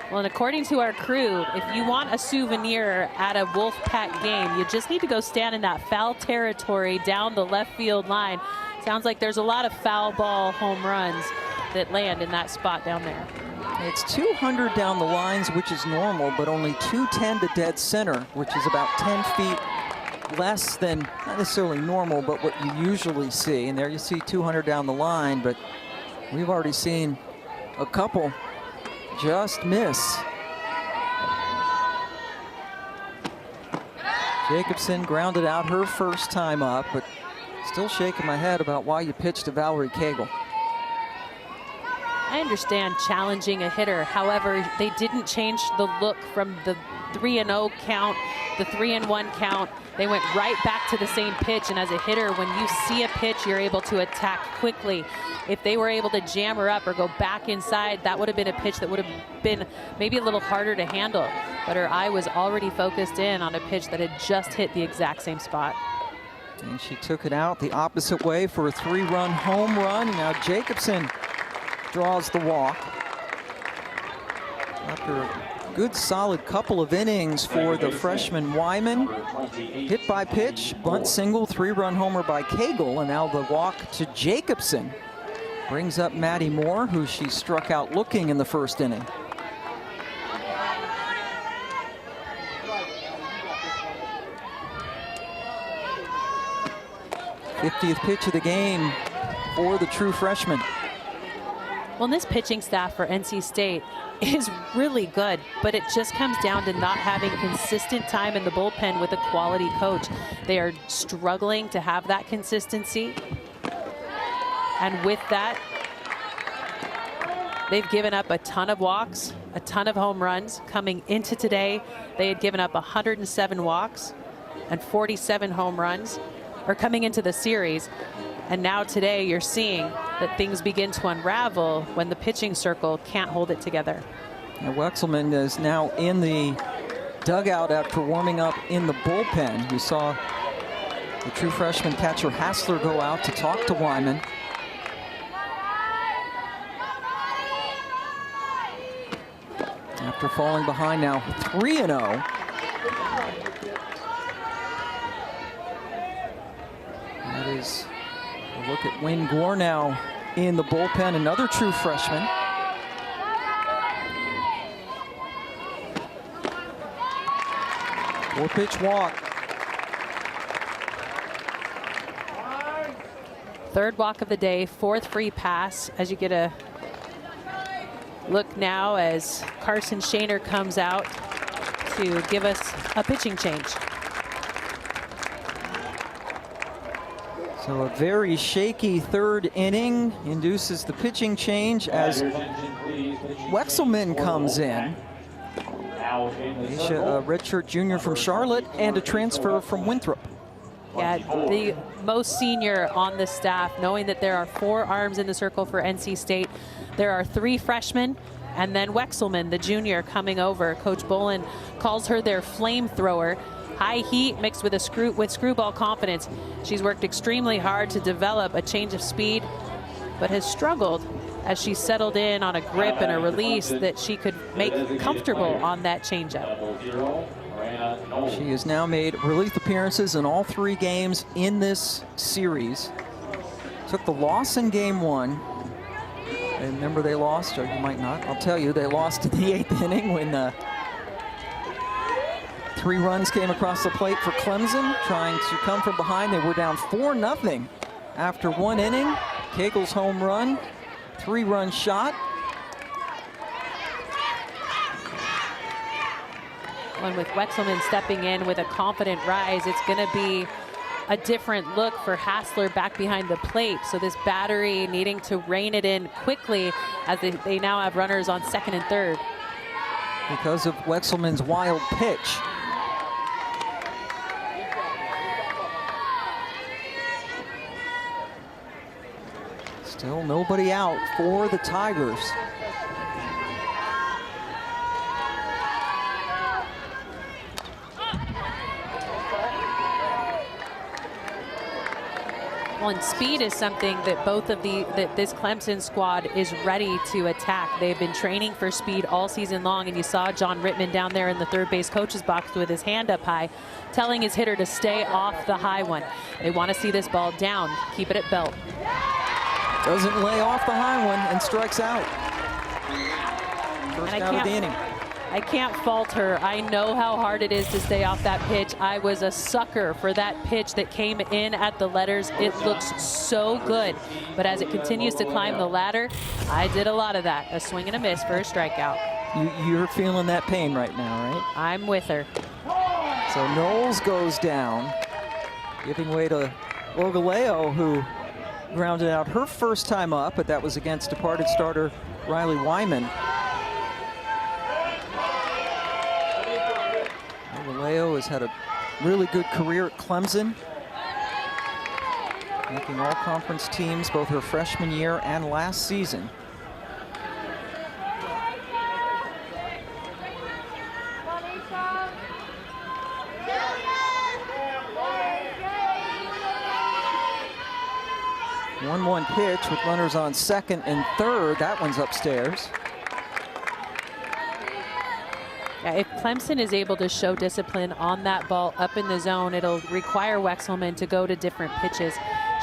Well, and according to our crew, if you want a souvenir at a Wolfpack game, you just need to go stand in that foul territory down the left field line. Sounds like there's a lot of foul ball home runs that land in that spot down there. It's 200 down the lines, which is normal, but only 210 to dead center, which is about 10 feet less than, not necessarily normal, but what you usually see. And there you see 200 down the line, but we've already seen a couple just miss. Jacobson grounded out her first time up, but still shaking my head about why you pitched to Valerie Cagle. I understand challenging a hitter. However, they didn't change the look from the 3-0 count, the 3-1 count. They went right back to the same pitch. And as a hitter, when you see a pitch, you're able to attack quickly. If they were able to jam her up or go back inside, that would have been a pitch that would have been maybe a little harder to handle. But her eye was already focused in on a pitch that had just hit the exact same spot. And she took it out the opposite way for a 3-run home run. Now Jacobson draws the walk. After a good solid couple of innings for the freshman Wyman. Hit by pitch, bunt single, 3-run homer by Cagle, and now the walk to Jacobson brings up Maddie Moore, who she struck out looking in the first inning. '50th pitch of the game for the true freshman. Well, this pitching staff for NC State is really good, but it just comes down to not having consistent time in the bullpen with a quality coach. They are struggling to have that consistency. And with that, they've given up a ton of walks, a ton of home runs. Coming into today, they had given up 107 walks and 47 home runs, or coming into the series. And now today you're seeing that things begin to unravel when the pitching circle can't hold it together. And Wexelman is now in the dugout after warming up in the bullpen. We saw the true freshman catcher Hasler go out to talk to Wyman. After falling behind now 3-0. That is a look at Wynn Gore now in the bullpen, another true freshman. Four-pitch walk. Third walk of the day, fourth free pass, as you get a look now as Carson Shaner comes out to give us a pitching change. So a very shaky third inning induces the pitching change as Wexelman comes in. A redshirt junior from Charlotte and a transfer from Winthrop. Yeah, the most senior on the staff, knowing that there are 4 arms in the circle for NC State. There are 3 freshmen, and then Wexelman, the junior, coming over. Coach Bolin calls her their flamethrower. High heat mixed with screwball confidence. She's worked extremely hard to develop a change of speed, but has struggled as she settled in on a grip and a release that she could make comfortable on that changeup. She has now made relief appearances in all 3 games in this series. took the loss in game 1. And remember they lost, or you might not. I'll tell you, they lost in the 8th inning when 3 runs came across the plate for Clemson, trying to come from behind. They were down 4-0 after 1 inning. Cagle's home run, 3-run shot. And with Wexelman stepping in with a confident rise, it's going to be a different look for Hasler back behind the plate. So this battery needing to rein it in quickly as they now have runners on 2nd and 3rd. Because of Wexelman's wild pitch. Still nobody out for the Tigers. Well, and speed is something that this Clemson squad is ready to attack. They've been training for speed all season long, and you saw John Rittman down there in the third base coach's box with his hand up high, telling his hitter to stay off the high one. They want to see this ball down, keep it at belt. Doesn't lay off the high one and strikes out. First out of the inning. I can't fault her. I know how hard it is to stay off that pitch. I was a sucker for that pitch that came in at the letters. It looks so good. But as it continues to climb the ladder, I did a lot of that. A swing and a miss for a strikeout. You're feeling that pain right now, right? I'm with her. So Knowles goes down, giving way to Logoleo, who grounded out her first time up, but that was against departed starter Riley Wyman. Logoleo has had a really good career at Clemson, making all conference teams both her freshman year and last season. One pitch with runners on 2nd and 3rd. That one's upstairs. Yeah, if Clemson is able to show discipline on that ball up in the zone, it'll require Wexelman to go to different pitches.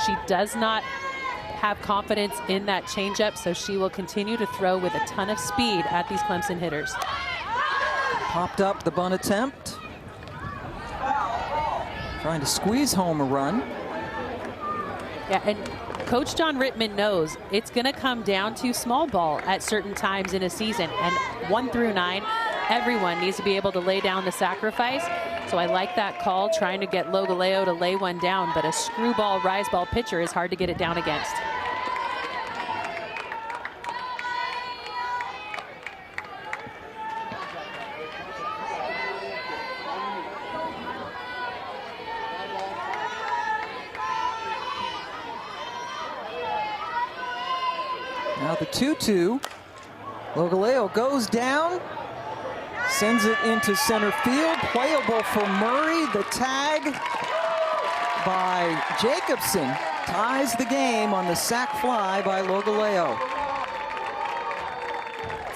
She does not have confidence in that changeup, so she will continue to throw with a ton of speed at these Clemson hitters. Popped up the bunt attempt. Trying to squeeze home a run. Yeah, and Coach John Rittman knows it's going to come down to small ball at certain times in a season, and 1 through 9, everyone needs to be able to lay down the sacrifice. So I like that call, trying to get Logoleo to lay one down, but a screwball, rise ball pitcher is hard to get it down against. Now the 2-2. Logoleo goes down, sends it into center field. Playable for Murray. The tag by Jacobson ties the game on the sac fly by Logoleo.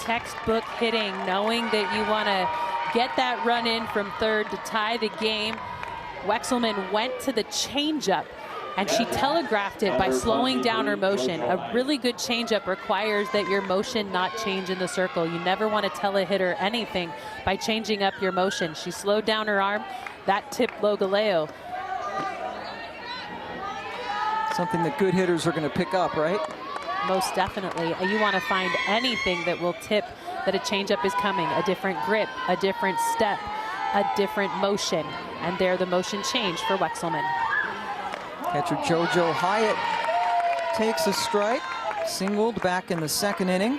Textbook hitting, knowing that you want to get that run in from 3rd to tie the game. Wexelman went to the changeup, and she telegraphed it by slowing down her motion. A really good changeup requires that your motion not change in the circle. You never want to tell a hitter anything by changing up your motion. She slowed down her arm. That tipped Logoleo. Something that good hitters are going to pick up, right? Most definitely. You want to find anything that will tip that a changeup is coming. A different grip, a different step, a different motion. And there the motion changed for Wexelman. Catcher JoJo Hyatt takes a strike, singled back in the 2nd inning.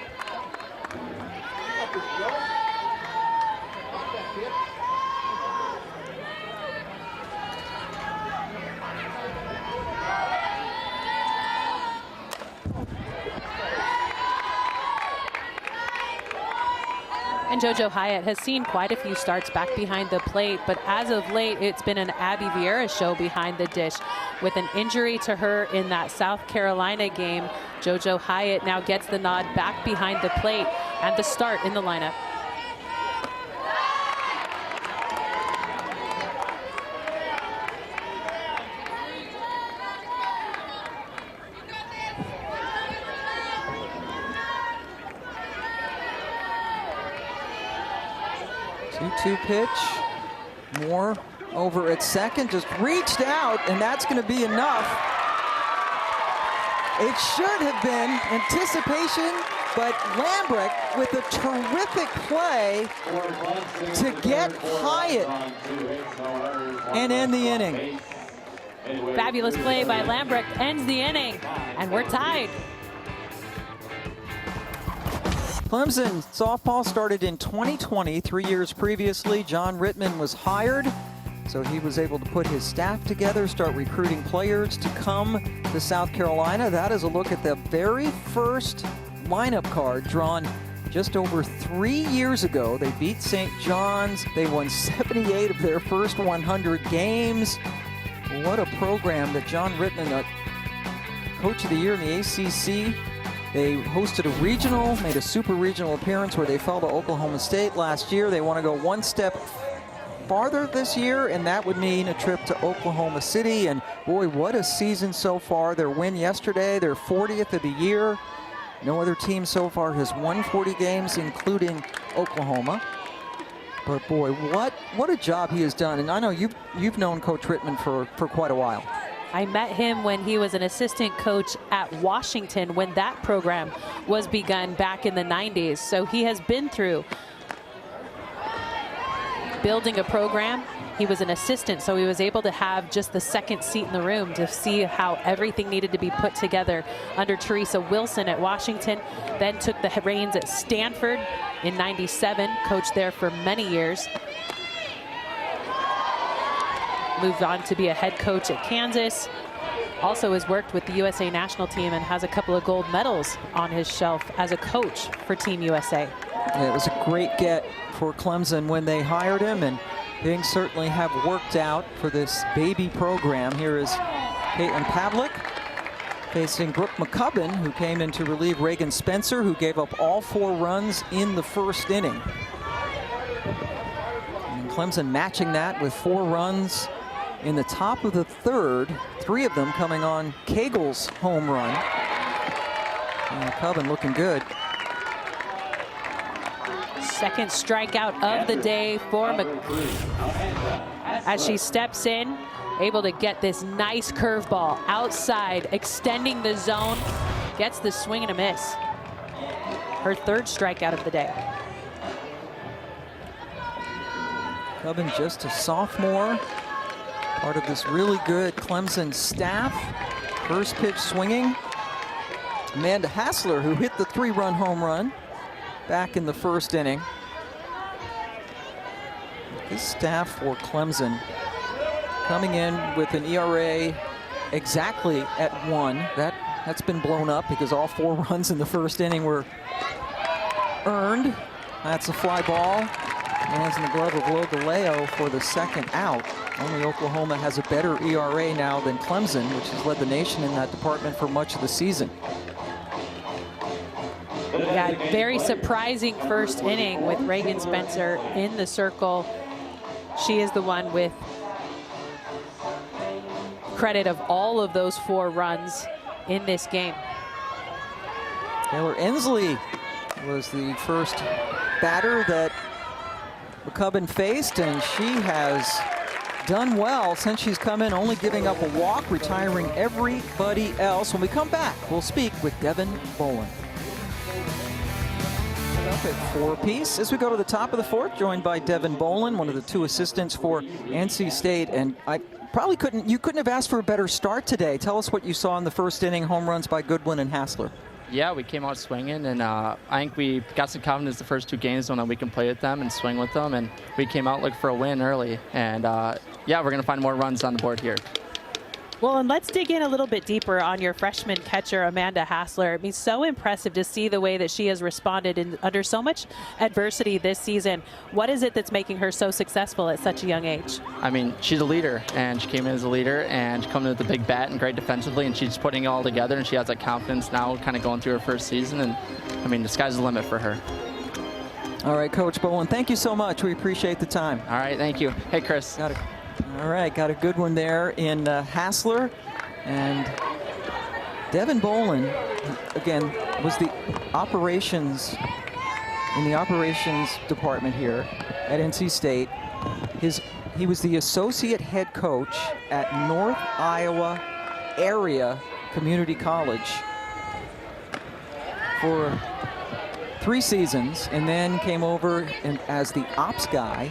And JoJo Hyatt has seen quite a few starts back behind the plate, but as of late, it's been an Abby Vieira show behind the dish. With an injury to her in that South Carolina game, JoJo Hyatt now gets the nod back behind the plate and the start in the lineup. 2 pitch. Moore over at second, just reached out, and that's going to be enough. It should have been anticipation, but Lambrick with a terrific play to get Hyatt and end the inning. Fabulous play by Lambrick ends the inning, and we're tied. Clemson softball started in 2020, 3 years previously. John Rittman was hired, so he was able to put his staff together, start recruiting players to come to South Carolina. That is a look at the very first lineup card drawn just over 3 years ago. They beat St. John's. They won 78 of their first 100 games. What a program that John Rittman, Coach of the Year in the ACC. They hosted a regional, made a super regional appearance where they fell to Oklahoma State last year. They want to go one step farther this year, and that would mean a trip to Oklahoma City. And boy, what a season so far. Their win yesterday, their 40th of the year. No other team so far has won 40 games, including Oklahoma. But boy, what a job he has done. And I know you've known Coach Rittman for quite a while. I met him when he was an assistant coach at Washington when that program was begun back in the 90s. So he has been through building a program. He was an assistant, so he was able to have just the second seat in the room to see how everything needed to be put together under Teresa Wilson at Washington. Then took the reins at Stanford in '97, coached there for many years. Moved on to be a head coach at Kansas. Also has worked with the USA national team and has a couple of gold medals on his shelf as a coach for Team USA. Yeah, it was a great get for Clemson when they hired him, and things certainly have worked out for this baby program. Here is Katlyn Pavlick facing Brooke McCubbin, who came in to relieve Reagan Spencer, who gave up all 4 runs in the first inning. And Clemson matching that with 4 runs in the top of the third, 3 of them coming on Cagle's home run. And McCubbin looking good. Second strikeout of the day for as she steps in, able to get this nice curveball outside, extending the zone, gets the swing and a miss. Her 3rd strikeout of the day. McCubbin just a sophomore, part of this really good Clemson staff. First pitch swinging. Amanda Hasler, who hit the 3-run home run back in the first inning. This staff for Clemson coming in with an ERA exactly at 1. That's been blown up because all 4 runs in the first inning were earned. That's a fly ball. Lands in the glove of Logoleo for the second out. Only Oklahoma has a better ERA now than Clemson, which has led the nation in that department for much of the season. Yeah, very surprising first inning with Reagan Spencer in the circle. She is the one with credit of all of those 4 runs in this game. Taylor Ensley was the first batter that McCubbin faced, and she has done well since she's come in, only giving up a walk, retiring everybody else. When we come back, we'll speak with Devin Bolin. Up at 4-piece as we go to the top of the 4th, joined by Devin Bolin, one of the 2 assistants for NC State. And I probably you couldn't have asked for a better start today. Tell us what you saw in the first inning, home runs by Goodwin and Hasler. Yeah, we came out swinging, and I think we got some confidence the first 2 games, knowing that we can play with them and swing with them, and we came out looking for a win early. And yeah, we're going to find more runs on the board here. Well, and let's dig in a little bit deeper on your freshman catcher, Amanda Hasler. I mean, so impressive to see the way that she has responded under so much adversity this season. What is it that's making her so successful at such a young age? I mean, she's a leader, and she came in as a leader, and she coming in with a big bat and great defensively, and she's putting it all together, and she has that confidence now kind of going through her first season, and I mean, the sky's the limit for her. All right, Coach Bolin, thank you so much. We appreciate the time. All right, thank you. Hey, Chris. All right, got a good one there in Hasler. And Devin Bolin, again, was in the operations department here. at NC State. He was the associate head coach at North Iowa Area Community College for 3 seasons, and then came over as the ops guy.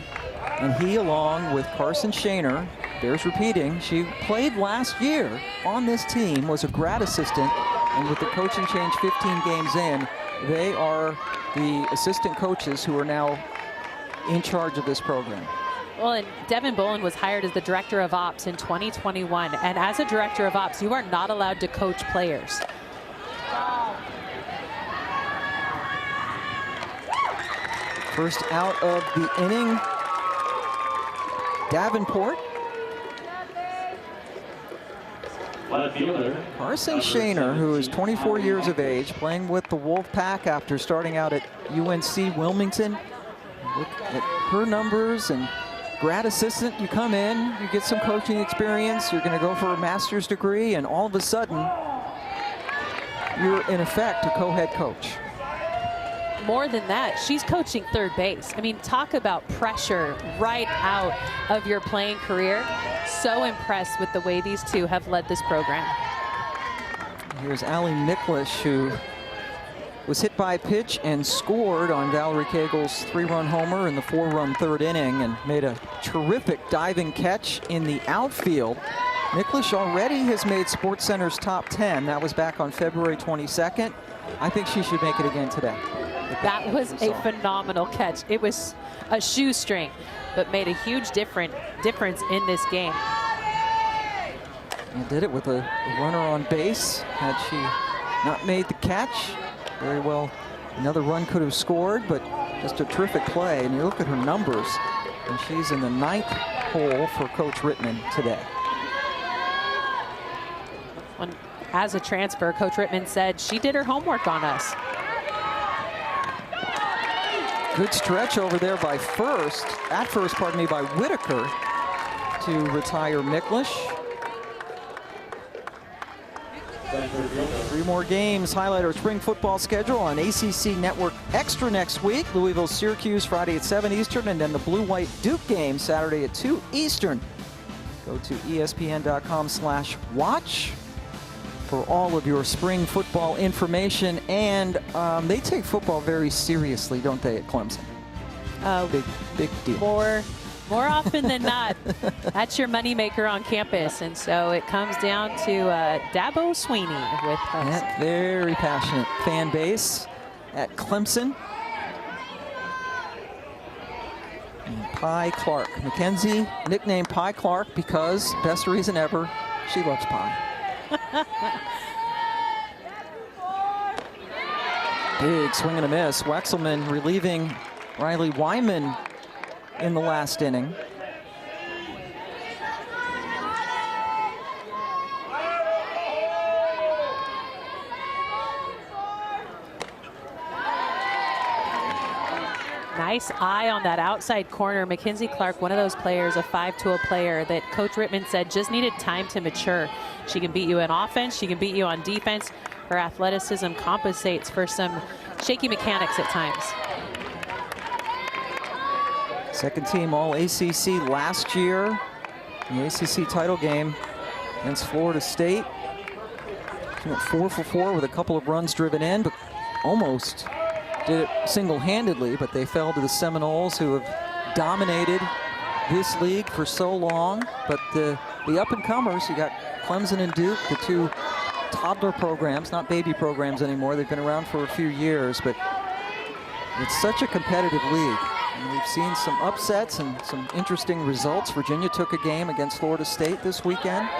And he, along with Carson Shaner, bears repeating, she played last year on this team, was a grad assistant, and with the coaching change 15 games in, they are the assistant coaches who are now in charge of this program. Well, and Devin Bolin was hired as the director of ops in 2021. And as a director of ops, you are not allowed to coach players. First out of the inning, Davenport. Carson Shaner, who is 24 years of age, playing with the Wolfpack after starting out at UNC Wilmington. Look at her numbers, and grad assistant, you come in, you get some coaching experience, you're going to go for a master's degree, and all of a sudden, you're in effect a co-head coach. More than that, she's coaching third base. I mean, talk about pressure right out of your playing career. So impressed with the way these two have led this program. Here's Alia Miklish, who was hit by a pitch and scored on Valerie Cagle's 3-run homer in the 4-run third inning, and made a terrific diving catch in the outfield. Miklish already has made SportsCenter's top 10. That was back on February 22nd. I think she should make it again today. That was a phenomenal catch. It was a shoestring, but made a huge difference in this game. And did it with a runner on base. Had she not made the catch, very well another run could have scored, but just a terrific play. And you look at her numbers, and she's in the 9th hole for Coach Rittman today. As a transfer, Coach Rittman said she did her homework on us. Good stretch over there by first, by Whitaker to retire Miklish. 3 more games highlight our spring football schedule on ACC Network Extra next week. Louisville, Syracuse Friday at 7 Eastern, and then the Blue-White Duke game Saturday at 2 Eastern. Go to ESPN.com/watch for all of your spring football information. And they take football very seriously, don't they, at Clemson? Big deal. More often than not, that's your moneymaker on campus. And so it comes down to Dabo Sweeney with us. That very passionate fan base at Clemson. And Pie Clark. Mackenzie, nicknamed Pie Clark because, best reason ever, she loves pie. Big swing and a miss. Wexelman relieving Riley Wyman in the last inning. Nice eye on that outside corner. Mackenzie Clark, one of those players, a 5-tool player that Coach Rittman said just needed time to mature. She can beat you in offense, she can beat you on defense. Her athleticism compensates for some shaky mechanics at times. Second team All ACC last year in the ACC title game against Florida State. She went 4 for 4 with a couple of runs driven in, but almost did it single-handedly, but they fell to the Seminoles, who have dominated this league for so long. But the up-and-comers, you got Clemson and Duke, the 2 toddler programs, not baby programs anymore. They've been around for a few years, but it's such a competitive league. And we've seen some upsets and some interesting results. Virginia took a game against Florida State this weekend.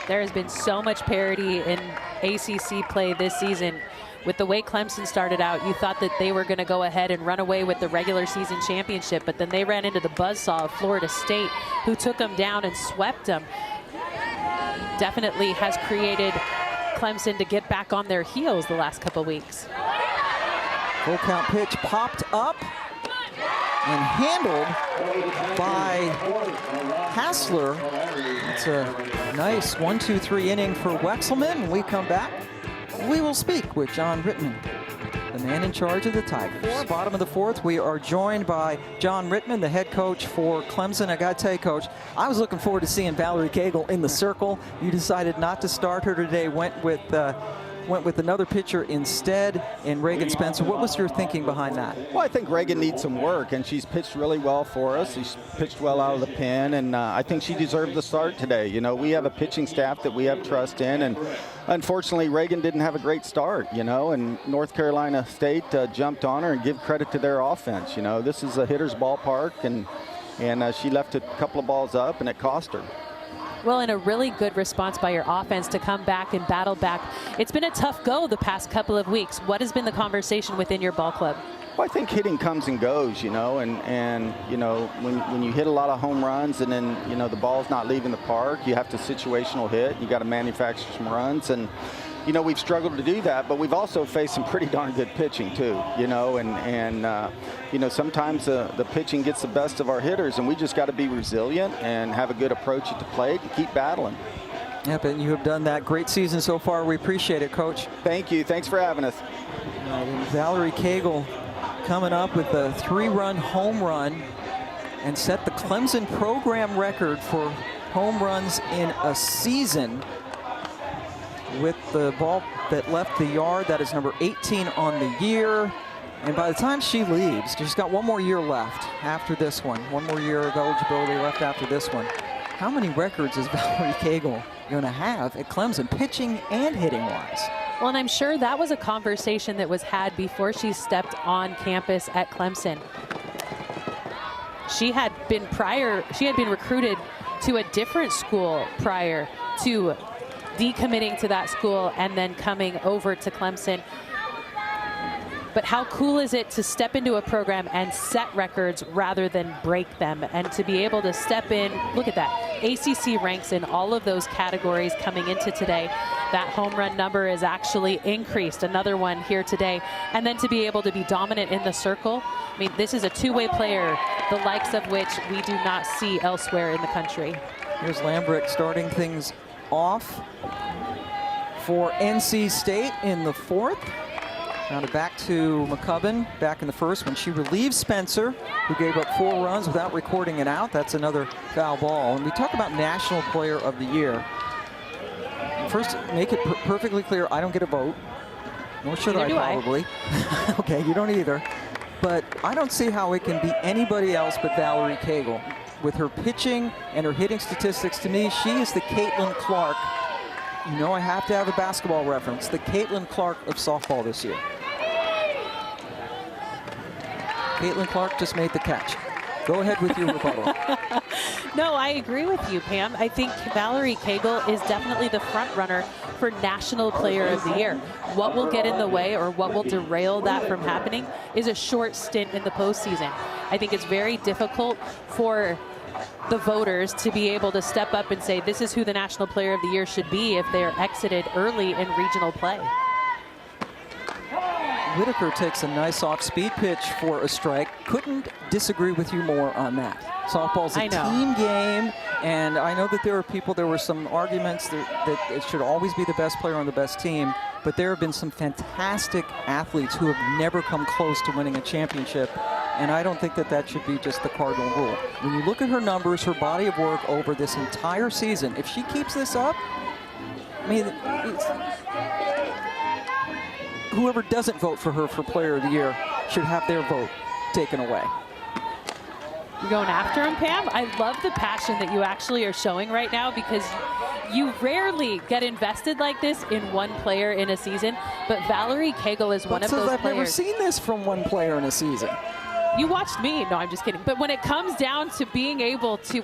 There has been so much parity in ACC play this season. With the way Clemson started out, you thought that they were going to go ahead and run away with the regular season championship, but then they ran into the buzzsaw of Florida State, who took them down and swept them. Definitely has created Clemson to get back on their heels the last couple weeks. Full count pitch popped up and handled by Hasler. It's a nice 1-2-3 inning for Wexelman. When we come back, we will speak with John Rittman. the man in charge of the Tigers. Bottom of the fourth, we are joined by John Rittman, the head coach for Clemson. I got to tell you, Coach, I was looking forward to seeing Valerie Cagle in the circle. You decided not to start her today, went with another pitcher instead in Reagan Spencer. What was your thinking behind that? Well, I think Reagan needs some work, and she's pitched really well for us. She's pitched well out of the pen, and I think she deserved the start today. You know, we have a pitching staff that we have trust in, and unfortunately, Reagan didn't have a great start, you know, and North Carolina State jumped on her, and give credit to their offense. You know, this is a hitter's ballpark, and she left a couple of balls up, and it cost her. Well, and a really good response by your offense to come back and battle back. It's been a tough go the past couple of weeks. What has been the conversation within your ball club? Well, I think hitting comes and goes, you know, and you know, when you hit a lot of home runs and then, you know, the ball's not leaving the park, you have to situational hit. You got to manufacture some runs, and you know, we've struggled to do that, but we've also faced some pretty darn good pitching too, you know, and you know, sometimes the pitching gets the best of our hitters, and we just got to be resilient and have a good approach at the plate and keep battling. Yep, and you have done that. Great season so far. We appreciate it, Coach. Thank you. Thanks for having us. Valerie Cagle coming up with a 3-run home run and set the Clemson program record for home runs in a season with the ball that left the yard. That is number 18 on the year. And by the time she leaves, she's got one more year left after this one. One more year of eligibility left after this one. How many records is Valerie Cagle going to have at Clemson, pitching and hitting wise? Well, and I'm sure that was a conversation that was had before she stepped on campus at Clemson. She had been recruited to a different school prior to decommitting to that school and then coming over to Clemson. But how cool is it to step into a program and set records rather than break them, and to be able to step in? Look at that. ACC ranks in all of those categories coming into today. That home run number is actually increased, another one here today. And then to be able to be dominant in the circle. I mean, this is a two-way player, the likes of which we do not see elsewhere in the country. Here's Lambrick starting things off for NC State in the fourth. Now back to McCubbin back in the first when she relieves Spencer, who gave up 4 runs without recording it out. That's another foul ball. And we talk about National Player of the Year. First, make it perfectly clear, I don't get a vote. Nor should I, probably. Okay, you don't either. But I don't see how it can be anybody else but Valerie Cagle. With her pitching and her hitting statistics, to me, she is the Caitlin Clark. You know, I have to have a basketball reference. The Caitlin Clark of softball this year. Caitlin Clark just made the catch. Go ahead with your rebuttal. No, I agree with you, Pam. I think Valerie Cagle is definitely the front runner for National Player of the Year. What will get in the way or what will derail that from happening is a short stint in the postseason. I think it's very difficult for the voters to be able to step up and say this is who the National Player of the Year should be if they're exited early in regional play. Whitaker takes a nice off-speed pitch for a strike. Couldn't disagree with you more on that. Softball's a team game, and I know that there were some arguments that it should always be the best player on the best team, but there have been some fantastic athletes who have never come close to winning a championship, and I don't think that should be just the cardinal rule. When you look at her numbers, her body of work over this entire season, if she keeps this up, I mean, whoever doesn't vote for her for Player of the Year should have their vote taken away. You're going after him, Pam? I love the passion that you actually are showing right now, because you rarely get invested like this in one player in a season, but Valerie Cagle is one of those players. I've never seen this from one player in a season. You watched me. No, I'm just kidding. But when it comes down to being able to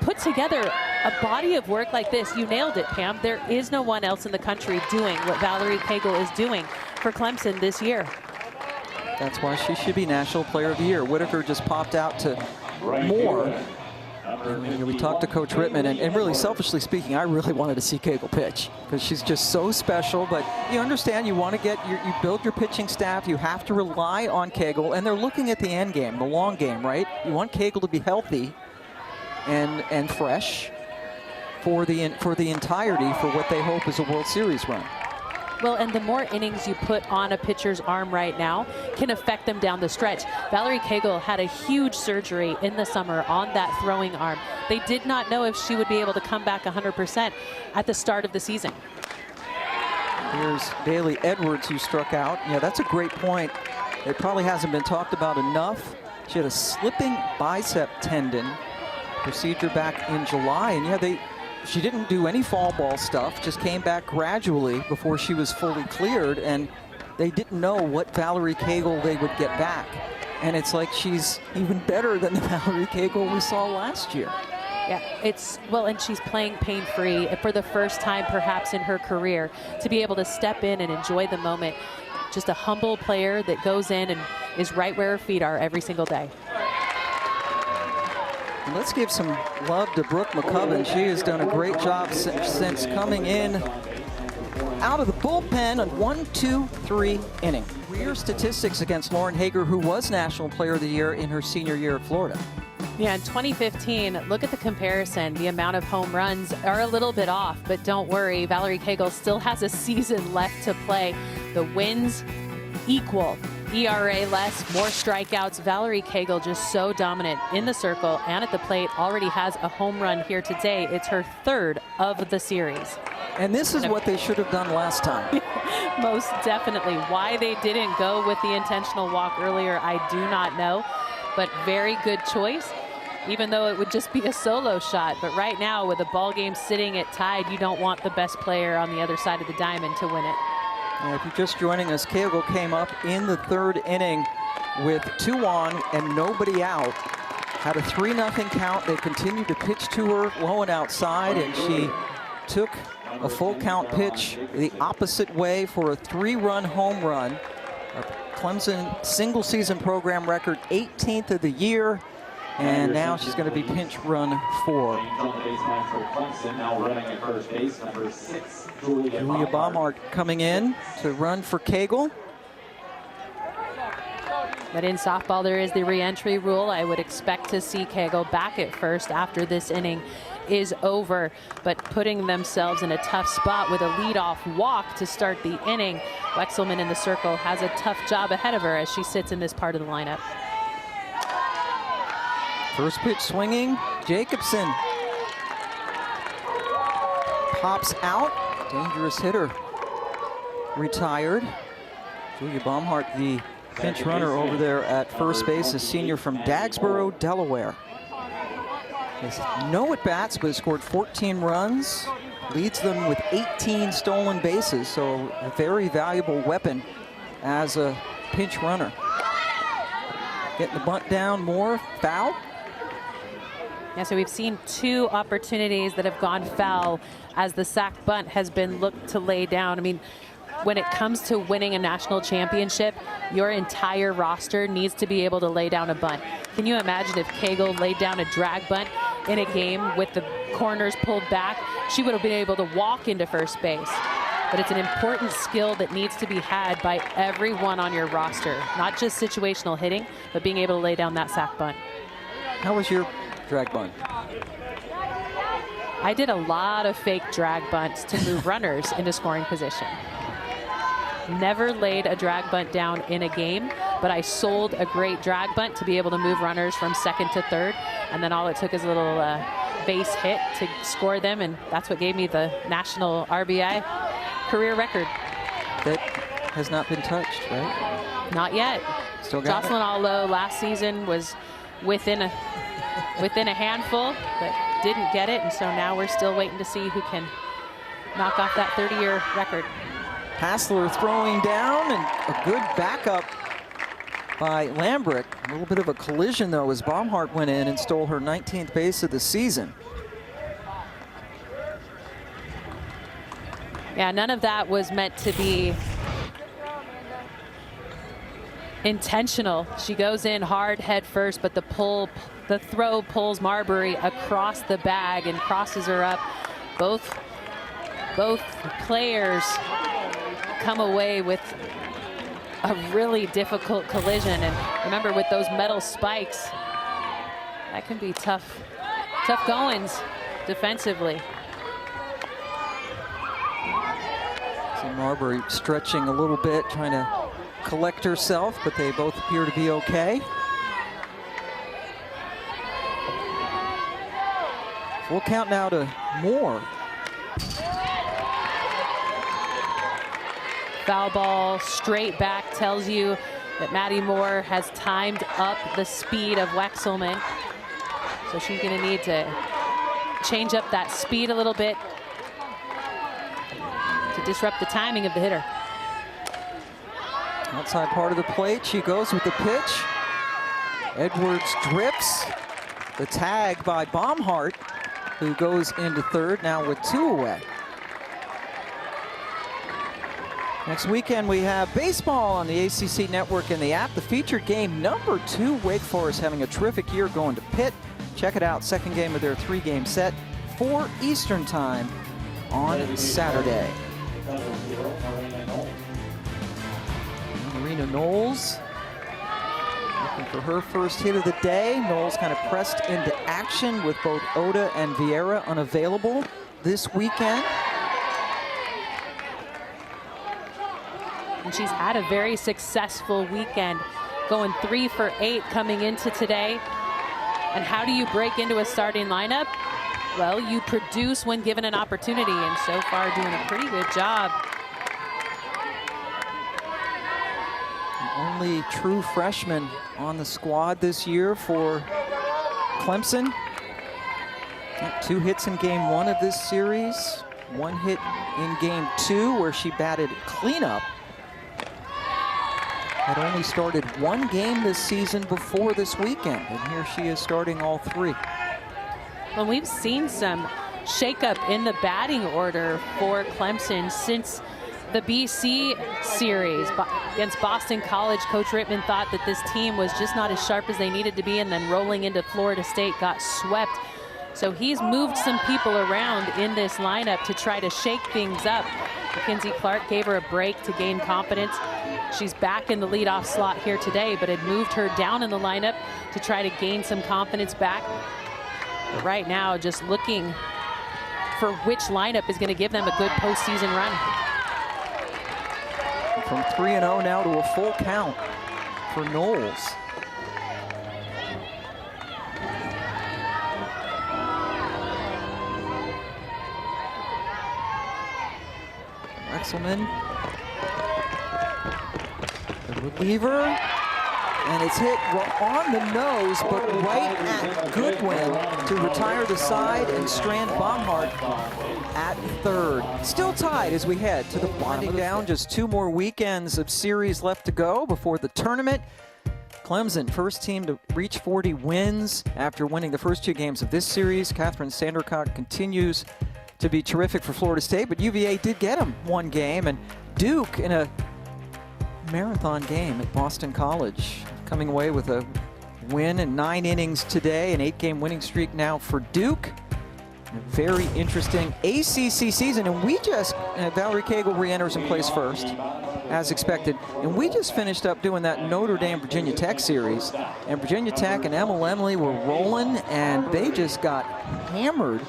put together a body of work like this, you nailed it, Pam. There is no one else in the country doing what Valerie Cagle is doing for Clemson this year. That's why she should be National Player of the Year. Whitaker just popped out to more. And we talked to Coach Rittman, and really, selfishly speaking, I really wanted to see Cagle pitch because she's just so special. But you understand, you want to you build your pitching staff. You have to rely on Cagle, and they're looking at the end game, the long game, right? You want Cagle to be healthy and fresh for the entirety for what they hope is a World Series run. Well, and the more innings you put on a pitcher's arm right now can affect them down the stretch. Valerie Cagle had a huge surgery in the summer on that throwing arm. They did not know if she would be able to come back 100% at the start of the season. Here's Bailey Edwards, who struck out. Yeah, that's a great point. It probably hasn't been talked about enough. She had a slipping bicep tendon procedure back in July, and yeah, she didn't do any fall ball stuff, just came back gradually before she was fully cleared, and they didn't know what Valerie Cagle they would get back. And it's like she's even better than the Valerie Cagle we saw last year. Yeah, and she's playing pain-free for the first time perhaps in her career, to be able to step in and enjoy the moment. Just a humble player that goes in and is right where her feet are every single day. And let's give some love to Brooke McCubbin. She has done a great job since coming in out of the bullpen on 1-2-3 inning. Career statistics against Lauren Hager, who was National Player of the Year in her senior year at Florida. Yeah, in 2015, look at the comparison. The amount of home runs are a little bit off, but don't worry, Valerie Cagle still has a season left to play. The wins equal. ERA less, more strikeouts. Valerie Cagle just so dominant in the circle and at the plate. Already has a home run here today. It's her third of the series. And this is what they should have done last time. Most definitely. Why they didn't go with the intentional walk earlier, I do not know. But very good choice, even though it would just be a solo shot. But right now, with the ball game sitting at tied, you don't want the best player on the other side of the diamond to win it. If you're just joining us, Cagle came up in the third inning with 2 on and nobody out. Had a 3-0 count. They continued to pitch to her low and outside, and she took a full count pitch the opposite way for a 3-run home run. A Clemson single season program record, 18th of the year. And now she's going to be pinch run 4. Julia Baumhart coming in to run for Cagle. But in softball, there is the re-entry rule. I would expect to see Cagle back at first after this inning is over, but putting themselves in a tough spot with a leadoff walk to start the inning. Wexelman in the circle has a tough job ahead of her as she sits in this part of the lineup. First pitch swinging, Jacobson pops out, dangerous hitter retired. Julia Baumhart, the pinch runner over there at first base, a senior from Dagsboro, Delaware. Has no at-bats, but has scored 14 runs, leads them with 18 stolen bases, so a very valuable weapon as a pinch runner. Getting the bunt down, more foul. Yeah, so we've seen 2 opportunities that have gone foul as the sack bunt has been looked to lay down. I mean, when it comes to winning a national championship, your entire roster needs to be able to lay down a bunt. Can you imagine if Cagle laid down a drag bunt in a game with the corners pulled back? She would have been able to walk into first base. But it's an important skill that needs to be had by everyone on your roster. Not just situational hitting, but being able to lay down that sack bunt. How was your drag bunt? I did a lot of fake drag bunts to move runners into scoring position. Never laid a drag bunt down in a game, but I sold a great drag bunt to be able to move runners from second to third. And then all it took is a little base hit to score them, and that's what gave me the national RBI career record. That has not been touched, right? Not yet. Still got Jocelyn Allo last season was within a handful, but didn't get it, and so now we're still waiting to see who can knock off that 30-year record. Hasler throwing down, and a good backup by Lambrick. A little bit of a collision, though, as Baumhart went in and stole her 19th base of the season. Yeah, none of that was meant to be intentional. She goes in hard head first, but the throw pulls Marbury across the bag and crosses her up. Both players come away with a really difficult collision, and remember, with those metal spikes, that can be tough goings defensively. See Marbury stretching a little bit, trying to collect herself, but they both appear to be okay. Full count now to Moore. Foul ball straight back tells you that Maddie Moore has timed up the speed of Wexelman. So she's going to need to change up that speed a little bit to disrupt the timing of the hitter. Outside part of the plate, she goes with the pitch. Edwards drifts. The tag by Baumhart, who goes into third now with 2 away. Next weekend we have baseball on the ACC network and the app. The featured game number 2, Wake Forest having a terrific year going to Pitt. Check it out, second game of their 3-game set, 4 Eastern time on Saturday. Marina Knowles looking for her first hit of the day. Knowles kind of pressed into action with both Oda and Vieira unavailable this weekend. And she's had a very successful weekend, going 3 for 8 coming into today. And how do you break into a starting lineup? Well, you produce when given an opportunity, and so far doing a pretty good job. The only true freshman on the squad this year for Clemson. 2 hits in game 1 of this series, 1 hit in game 2 where she batted cleanup. Had only started 1 game this season before this weekend, and here she is starting all 3. Well, we've seen some shakeup in the batting order for Clemson since the BC series against Boston College. Coach Rittman thought that this team was just not as sharp as they needed to be, and then rolling into Florida State got swept. So he's moved some people around in this lineup to try to shake things up. Mackenzie Clark gave her a break to gain confidence. She's back in the leadoff slot here today, but had moved her down in the lineup to try to gain some confidence back. But right now, just looking for which lineup is going to give them a good postseason run. From 3-0 now to a full count for Knowles. Wexelman, the reliever, and it's hit on the nose, but right at Goodwin to retire the side and strand Baumhart at third. Still tied as we head to the bottom of the down. Just 2 more weekends of series left to go before the tournament. Clemson, first team to reach 40 wins after winning the first 2 games of this series. Catherine Sandercock continues to be terrific for Florida State, but UVA did get them 1 game, and Duke in a marathon game at Boston College, coming away with a win in 9 innings today, an 8-game winning streak now for Duke. A very interesting ACC season, and we just, Valerie Cagle re-enters and plays first, as expected. And we just finished up doing that Notre Dame Virginia Tech series, and Virginia Tech and Emily were rolling, and they just got hammered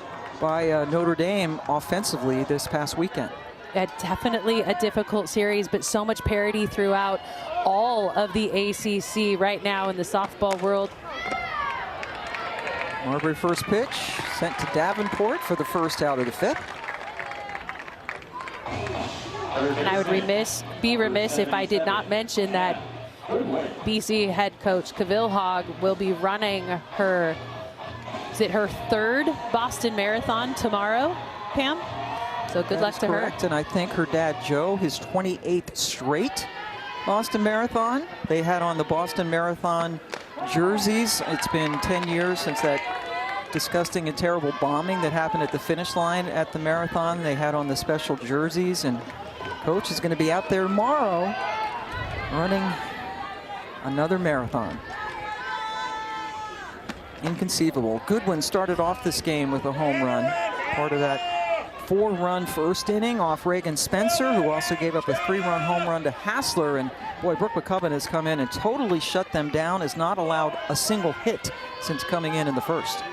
by Notre Dame offensively this past weekend. Yeah, definitely a difficult series, but so much parity throughout all of the ACC right now in the softball world. Marbury first pitch, sent to Davenport for the first out of the 5th. And I would be remiss if I did not mention that BC head coach Cavilhog will be running her, is it her 3rd Boston Marathon tomorrow, Pam? So good luck to her. Correct, and I think her dad Joe, his 28th straight Boston Marathon. They had on the Boston Marathon jerseys. It's been 10 years since that disgusting and terrible bombing that happened at the finish line at the marathon. They had on the special jerseys, and Coach is going to be out there tomorrow running another marathon. Inconceivable. Goodwin started off this game with a home run, part of that 4-run first inning off Reagan Spencer, who also gave up a 3-run home run to Hasler. And boy, Brooke McCubbin has come in and totally shut them down, has not allowed a single hit since coming in the first.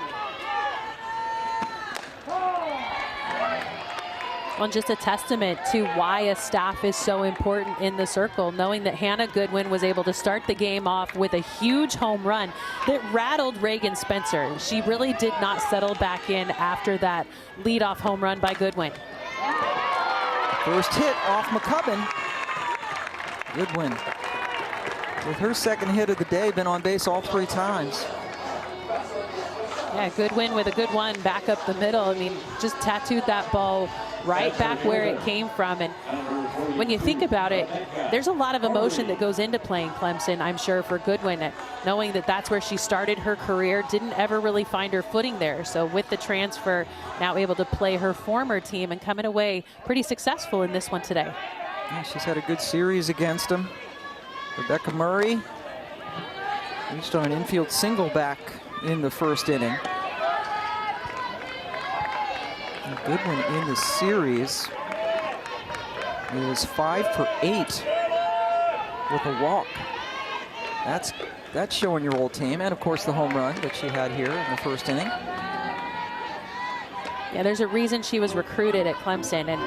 on just a testament to why a staff is so important in the circle, knowing that Hannah Goodwin was able to start the game off with a huge home run that rattled Reagan Spencer. She really did not settle back in after that leadoff home run by Goodwin. First hit off McCubbin. Goodwin, with her second hit of the day, been on base all 3 times. Yeah, Goodwin with a good one back up the middle. I mean, just tattooed that ball right back where it came from. And when you think about it, there's a lot of emotion that goes into playing Clemson, I'm sure, for Goodwin, knowing that that's where she started her career, didn't ever really find her footing there. So with the transfer, now able to play her former team and coming away pretty successful in this one today. Yeah, she's had a good series against them. Rebecca Murray reached on an infield single back in the first inning. And Goodwin in the series is 5 for 8 with a walk. That's showing your old team, and of course the home run that she had here in the first inning. Yeah, there's a reason she was recruited at Clemson, and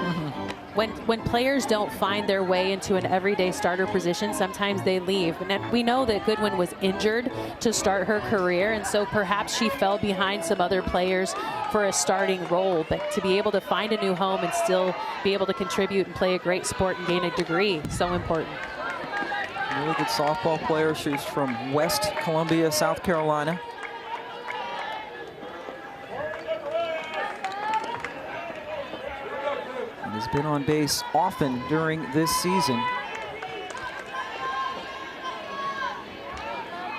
when players don't find their way into an everyday starter position, sometimes they leave. And we know that Goodwin was injured to start her career, and so perhaps she fell behind some other players for a starting role. But to be able to find a new home and still be able to contribute and play a great sport and gain a degree, so important. Really good softball player. She's from West Columbia, South Carolina. Has been on base often during this season.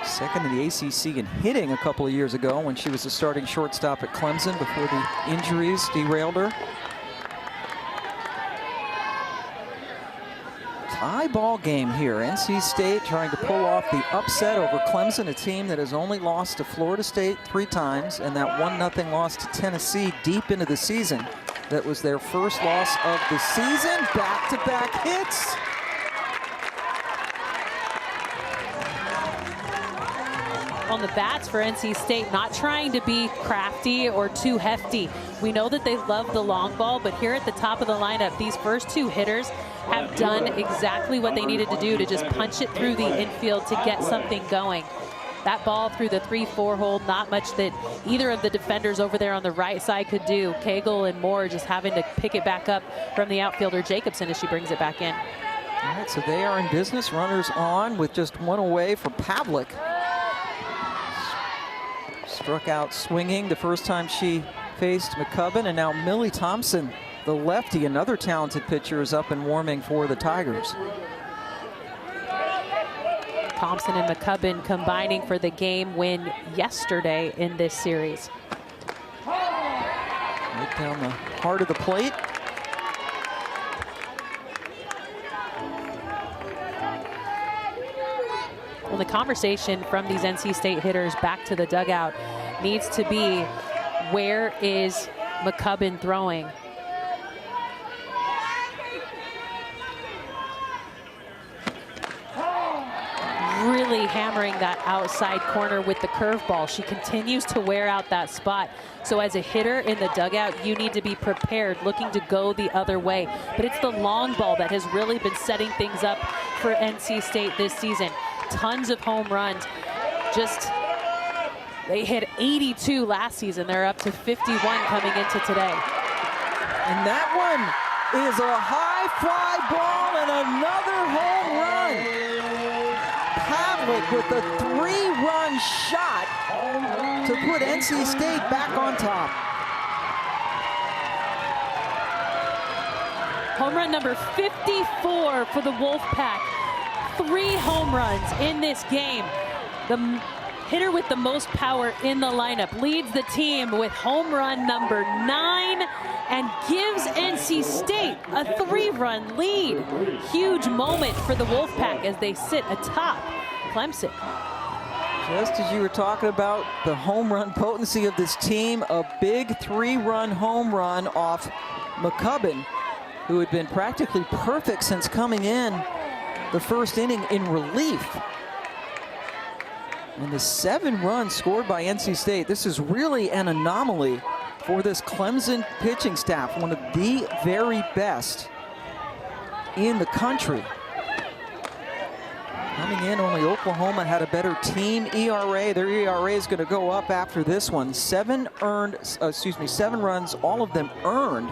Second in the ACC in hitting a couple of years ago when she was a starting shortstop at Clemson before the injuries derailed her. Tie ball game here. NC State trying to pull off the upset over Clemson, a team that has only lost to Florida State 3 times, and that 1-0 loss to Tennessee deep into the season. That was their first loss of the season. Back-to-back hits. On the bats for NC State, not trying to be crafty or too hefty. We know that they love the long ball, but here at the top of the lineup, these first 2 hitters have done exactly what they needed to do to just punch it through the infield to get something going. That ball through the 3-4 hole, not much that either of the defenders over there on the right side could do. Cagle and Moore just having to pick it back up from the outfielder Jacobson as she brings it back in. All right, so they are in business. Runners on with just 1 away for Pavlick. Struck out swinging the first time she faced McCubbin, and now Millie Thompson, the lefty, another talented pitcher, is up and warming for the Tigers. Thompson and McCubbin combining for the game win yesterday in this series. Right down the heart of the plate. Well, the conversation from these NC State hitters back to the dugout needs to be, where is McCubbin throwing? Really hammering that outside corner with the curveball. She continues to wear out that spot. So as a hitter in the dugout, you need to be prepared, looking to go the other way. But it's the long ball that has really been setting things up for NC State this season. Tons of home runs. They hit 82 last season. They're up to 51 coming into today. And that one is a high fly ball and another home run. Pavlick with a 3-run shot to put NC State back on top. Home run number 54 for the Wolfpack. 3 home runs in this game. The hitter with the most power in the lineup leads the team with home run number 9 and gives NC State a 3-run lead. Huge moment for the Wolfpack as they sit atop Clemson. Just as you were talking about the home run potency of this team, a big 3-run home run off McCubbin, who had been practically perfect since coming in the first inning in relief. And the 7 runs scored by NC State. This is really an anomaly for this Clemson pitching staff, one of the very best in the country. Coming in, only Oklahoma had a better team ERA. Their ERA is going to go up after this one. 7 runs, all of them earned.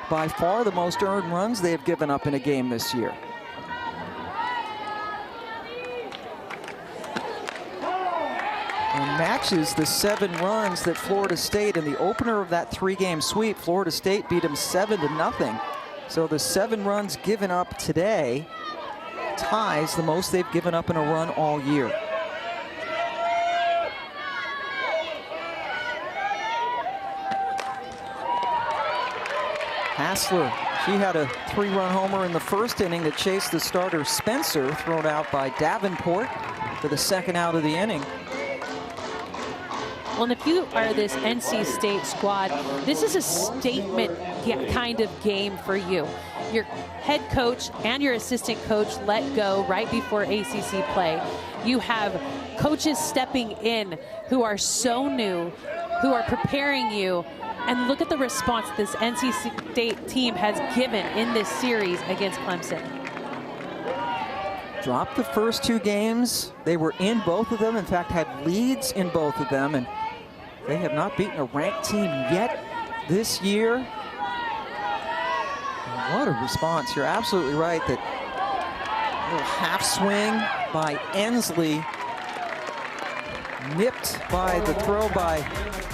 By far the most earned runs they have given up in a game this year. And matches the 7 runs that Florida State in the opener of that 3-game sweep. Florida State beat them 7-0. So the 7 runs given up today ties the most they've given up in a run all year. Hasler, she had a 3-run homer in the first inning that chased the starter Spencer, thrown out by Davenport for the second out of the inning. Well, and if you are this NC State squad, this is a statement kind of game for you. Your head coach and your assistant coach let go right before ACC play. You have coaches stepping in who are so new, who are preparing you. And look at the response this NC State team has given in this series against Clemson. Dropped the first 2 games. They were in both of them. In fact, had leads in both of them. And they have not beaten a ranked team yet this year. What a response. You're absolutely right that little half swing by Ensley, nipped by the throw by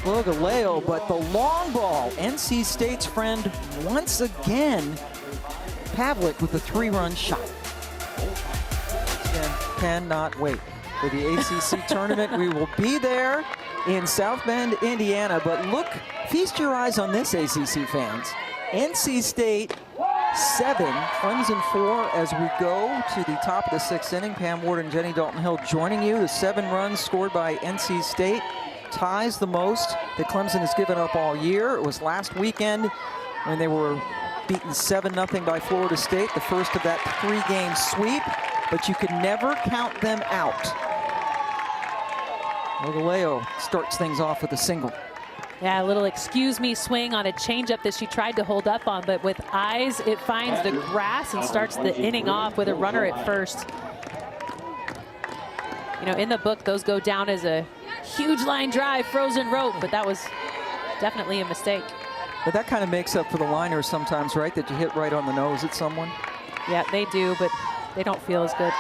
Logoleo, but the long ball, NC State's friend once again, Pavlick with a 3-run shot. Again, cannot wait for the ACC tournament. We will be there in South Bend, Indiana, but look, feast your eyes on this, ACC fans. NC State 7, Clemson 4 as we go to the top of the 6th inning. Pam Ward and Jenny Dalton-Hill joining you. The 7 runs scored by NC State ties the most that Clemson has given up all year. It was last weekend when they were beaten 7-0 by Florida State, the first of that 3-game sweep, but you can never count them out. Logoleo starts things off with a single. Yeah, a little excuse me swing on a changeup that she tried to hold up on, but with eyes, it finds the grass and starts the inning off with a runner at first. You know, in the book, those go down as a huge line drive, frozen rope, but that was definitely a mistake. But that kind of makes up for the liners sometimes, right? That you hit right on the nose at someone. Yeah, they do, but they don't feel as good.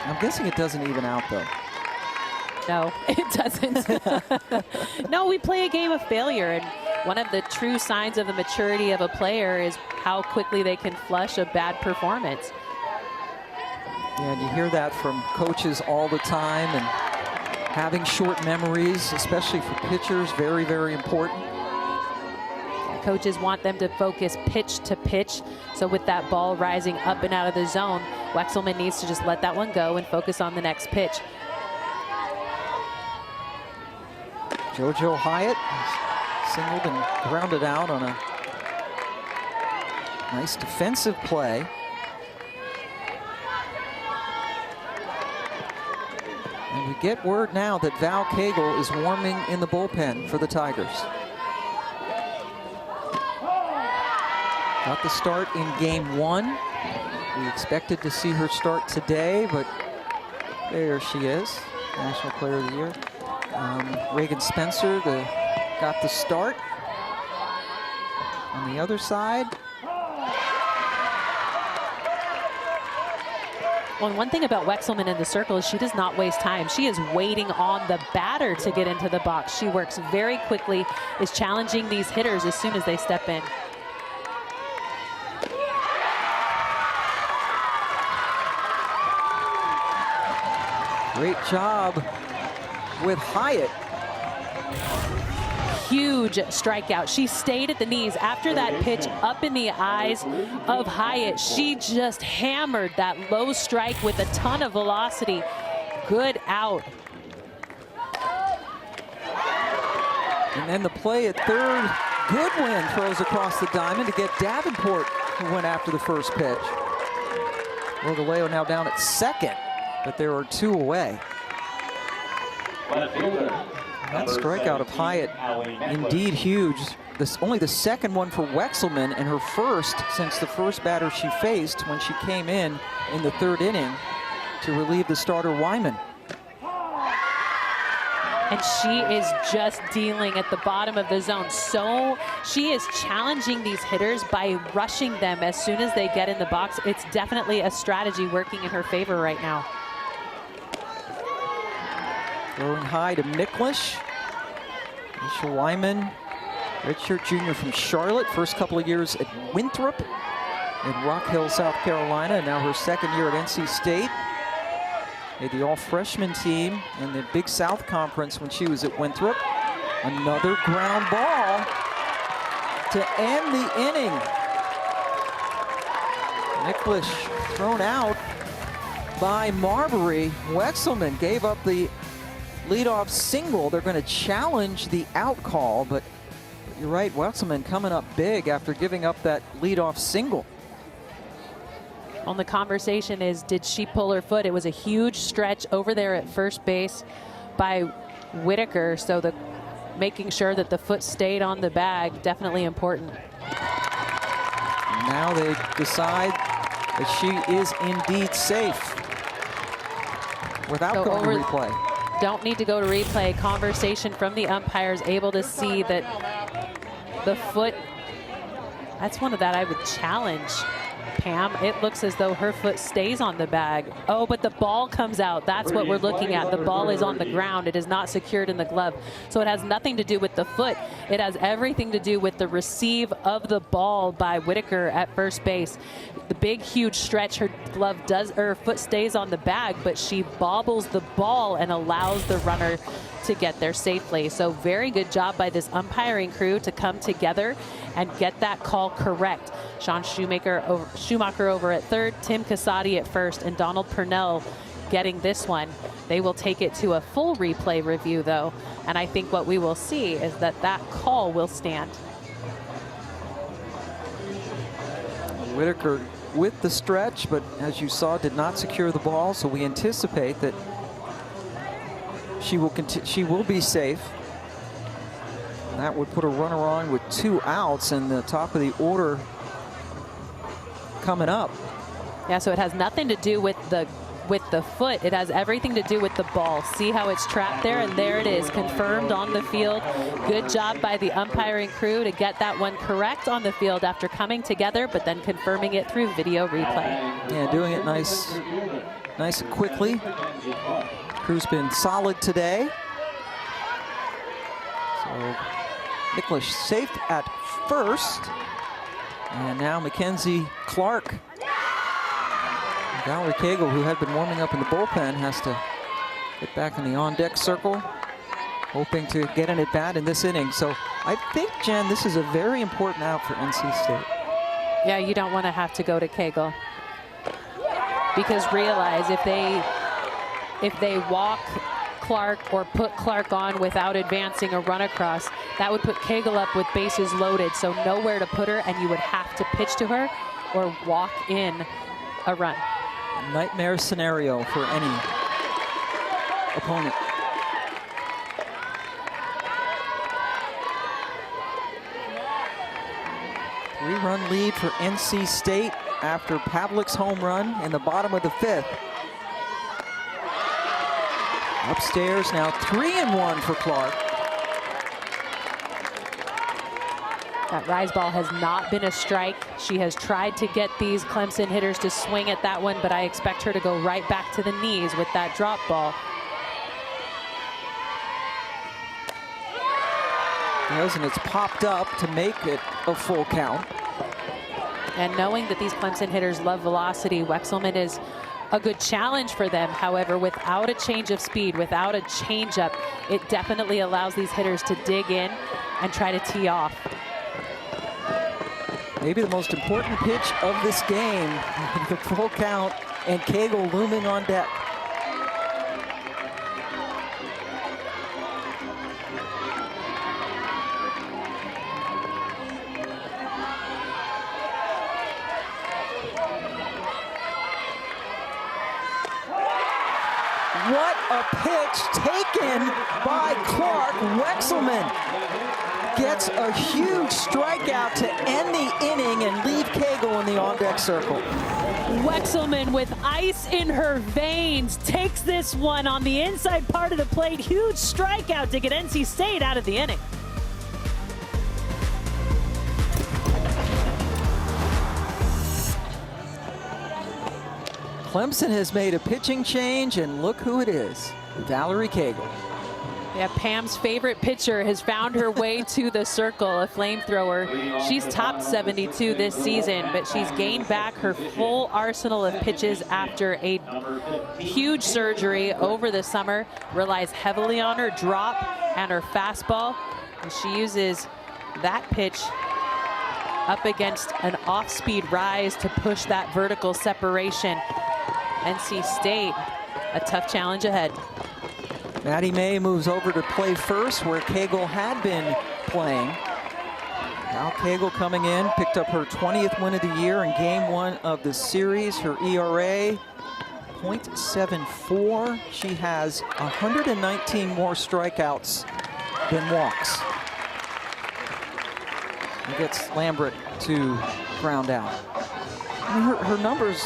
I'm guessing it doesn't even out, though. No, it doesn't. No, we play a game of failure, and one of the true signs of the maturity of a player is how quickly they can flush a bad performance. Yeah, and you hear that from coaches all the time, and having short memories, especially for pitchers, very, very important. Coaches want them to focus pitch to pitch. So with that ball rising up and out of the zone, Wexelman needs to just let that one go and focus on the next pitch. JoJo Hyatt singled and grounded out on a nice defensive play. And we get word now that Val Cagle is warming in the bullpen for the Tigers. Got the start in game 1. We expected to see her start today, but there she is, National Player of the Year. Reagan Spencer got the start. On the other side. Well, one thing about Wexelman in the circle is she does not waste time. She is waiting on the batter to get into the box. She works very quickly, is challenging these hitters as soon as they step in. Great job with Hyatt. Huge strikeout. She stayed at the knees after that pitch up in the eyes of Hyatt. She just hammered that low strike with a ton of velocity. Good out. And then the play at third, Goodwin throws across the diamond to get Davenport, who went after the first pitch. Logoleo now down at second, but there are 2 away. That strikeout of Hyatt, indeed huge. only the second one for Wexelman, and her first since the first batter she faced when she came in the third inning to relieve the starter Wyman. And she is just dealing at the bottom of the zone. So she is challenging these hitters by rushing them as soon as they get in the box. It's definitely a strategy working in her favor right now. Throwing high to Miklish. Alicia Wyman, redshirt junior from Charlotte. First couple of years at Winthrop in Rock Hill, South Carolina. Now her second year at NC State. Made the all-freshman team in the Big South Conference when she was at Winthrop. Another ground ball to end the inning. Miklish thrown out by Marbury. Wexelman gave up the leadoff single. They're going to challenge the out call, but you're right, Wexelman coming up big after giving up that leadoff single. On the conversation is, did she pull her foot? It was a huge stretch over there at first base by Whitaker, so making sure that the foot stayed on the bag, definitely important. Now they decide that she is indeed safe without going to replay. Don't need to go to replay. Conversation from the umpires, able to see that the foot, that's one of that I would challenge. Pam, it looks as though her foot stays on the bag. Oh, but the ball comes out. That's what we're looking at. The ball is on the ground. It is not secured in the glove. So it has nothing to do with the foot. It has everything to do with the receive of the ball by Whitaker at first base. The big, huge stretch, her foot stays on the bag, but she bobbles the ball and allows the runner to get there safely. So very good job by this umpiring crew to come together and get that call correct. Sean Schumacher over at third, Tim Casati at first, and Donald Purnell getting this one. They will take it to a full replay review though, and I think what we will see is that call will stand. Whitaker with the stretch, but as you saw, did not secure the ball, so we anticipate that she will be safe. And that would put a runner on with 2 outs and the top of the order coming up. Yeah, so it has nothing to do with the foot. It has everything to do with the ball. See how it's trapped there, and there it is, confirmed on the field. Good job by the umpiring crew to get that one correct on the field after coming together, but then confirming it through video replay. Yeah, doing it nice and quickly. Crew's been solid today. So Miklish safe at first. And now Mackenzie Clark. Valerie Cagle, who had been warming up in the bullpen, has to get back in the on-deck circle, hoping to get an at-bat in this inning. So I think, Jen, this is a very important out for NC State. Yeah, you don't want to have to go to Cagle. Because realize if they walk Clark or put Clark on without advancing a run across, that would put Cagle up with bases loaded, so nowhere to put her, and you would have to pitch to her or walk in a run. Nightmare scenario for any opponent. Three-run lead for NC State after Pavlick's home run in the bottom of the 5th. Upstairs now 3-1 for Clark. That rise ball has not been a strike. She has tried to get these Clemson hitters to swing at that one, but I expect her to go right back to the knees with that drop ball. Yes, and it's popped up to make it a full count. And knowing that these Clemson hitters love velocity, Wexelman is a good challenge for them. However, without a change of speed, without a changeup, it definitely allows these hitters to dig in and try to tee off. Maybe the most important pitch of this game, the full count, and Cagle looming on deck. What a pitch taken by Clark. Wexelman gets a huge strikeout to end the inning and leave Cagle in the on-deck circle. Wexelman with ice in her veins takes this one on the inside part of the plate. Huge strikeout to get NC State out of the inning. Clemson has made a pitching change, and look who it is, Valerie Cagle. Yeah, Pam's favorite pitcher has found her way to the circle, a flamethrower. She's topped 72 this season, but she's gained back her full arsenal of pitches after a huge surgery over the summer. Relies heavily on her drop and her fastball, and she uses that pitch up against an off-speed rise to push that vertical separation. NC State, a tough challenge ahead. Maddie May moves over to play first where Cagle had been playing. Now Cagle coming in, picked up her 20th win of the year in game 1 of the series. Her ERA, .74. She has 119 more strikeouts than walks. And gets Lambert to ground out. I mean, her numbers,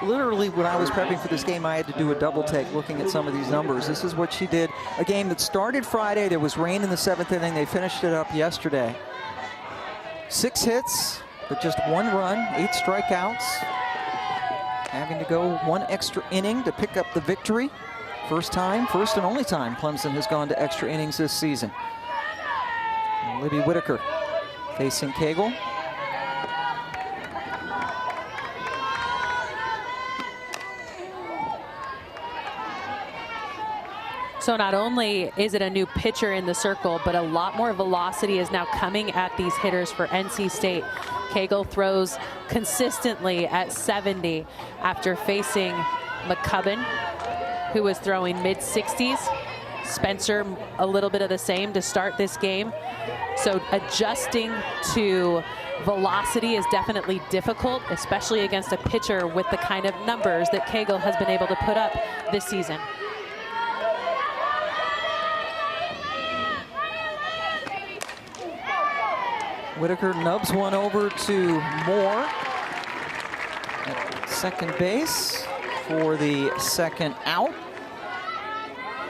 literally, when I was prepping for this game, I had to do a double take looking at some of these numbers. This is what she did. A game that started Friday. There was rain in the 7th inning. They finished it up yesterday. 6 hits, but just 1 run, 8 strikeouts. Having to go 1 extra inning to pick up the victory. First and only time Clemson has gone to extra innings this season. And Libby Whitaker facing Cagle. So not only is it a new pitcher in the circle, but a lot more velocity is now coming at these hitters for NC State. Cagle throws consistently at 70 after facing McCubbin, who was throwing mid-60s. Spencer, a little bit of the same to start this game. So adjusting to velocity is definitely difficult, especially against a pitcher with the kind of numbers that Cagle has been able to put up this season. Whitaker nubs one over to Moore at second base for the second out.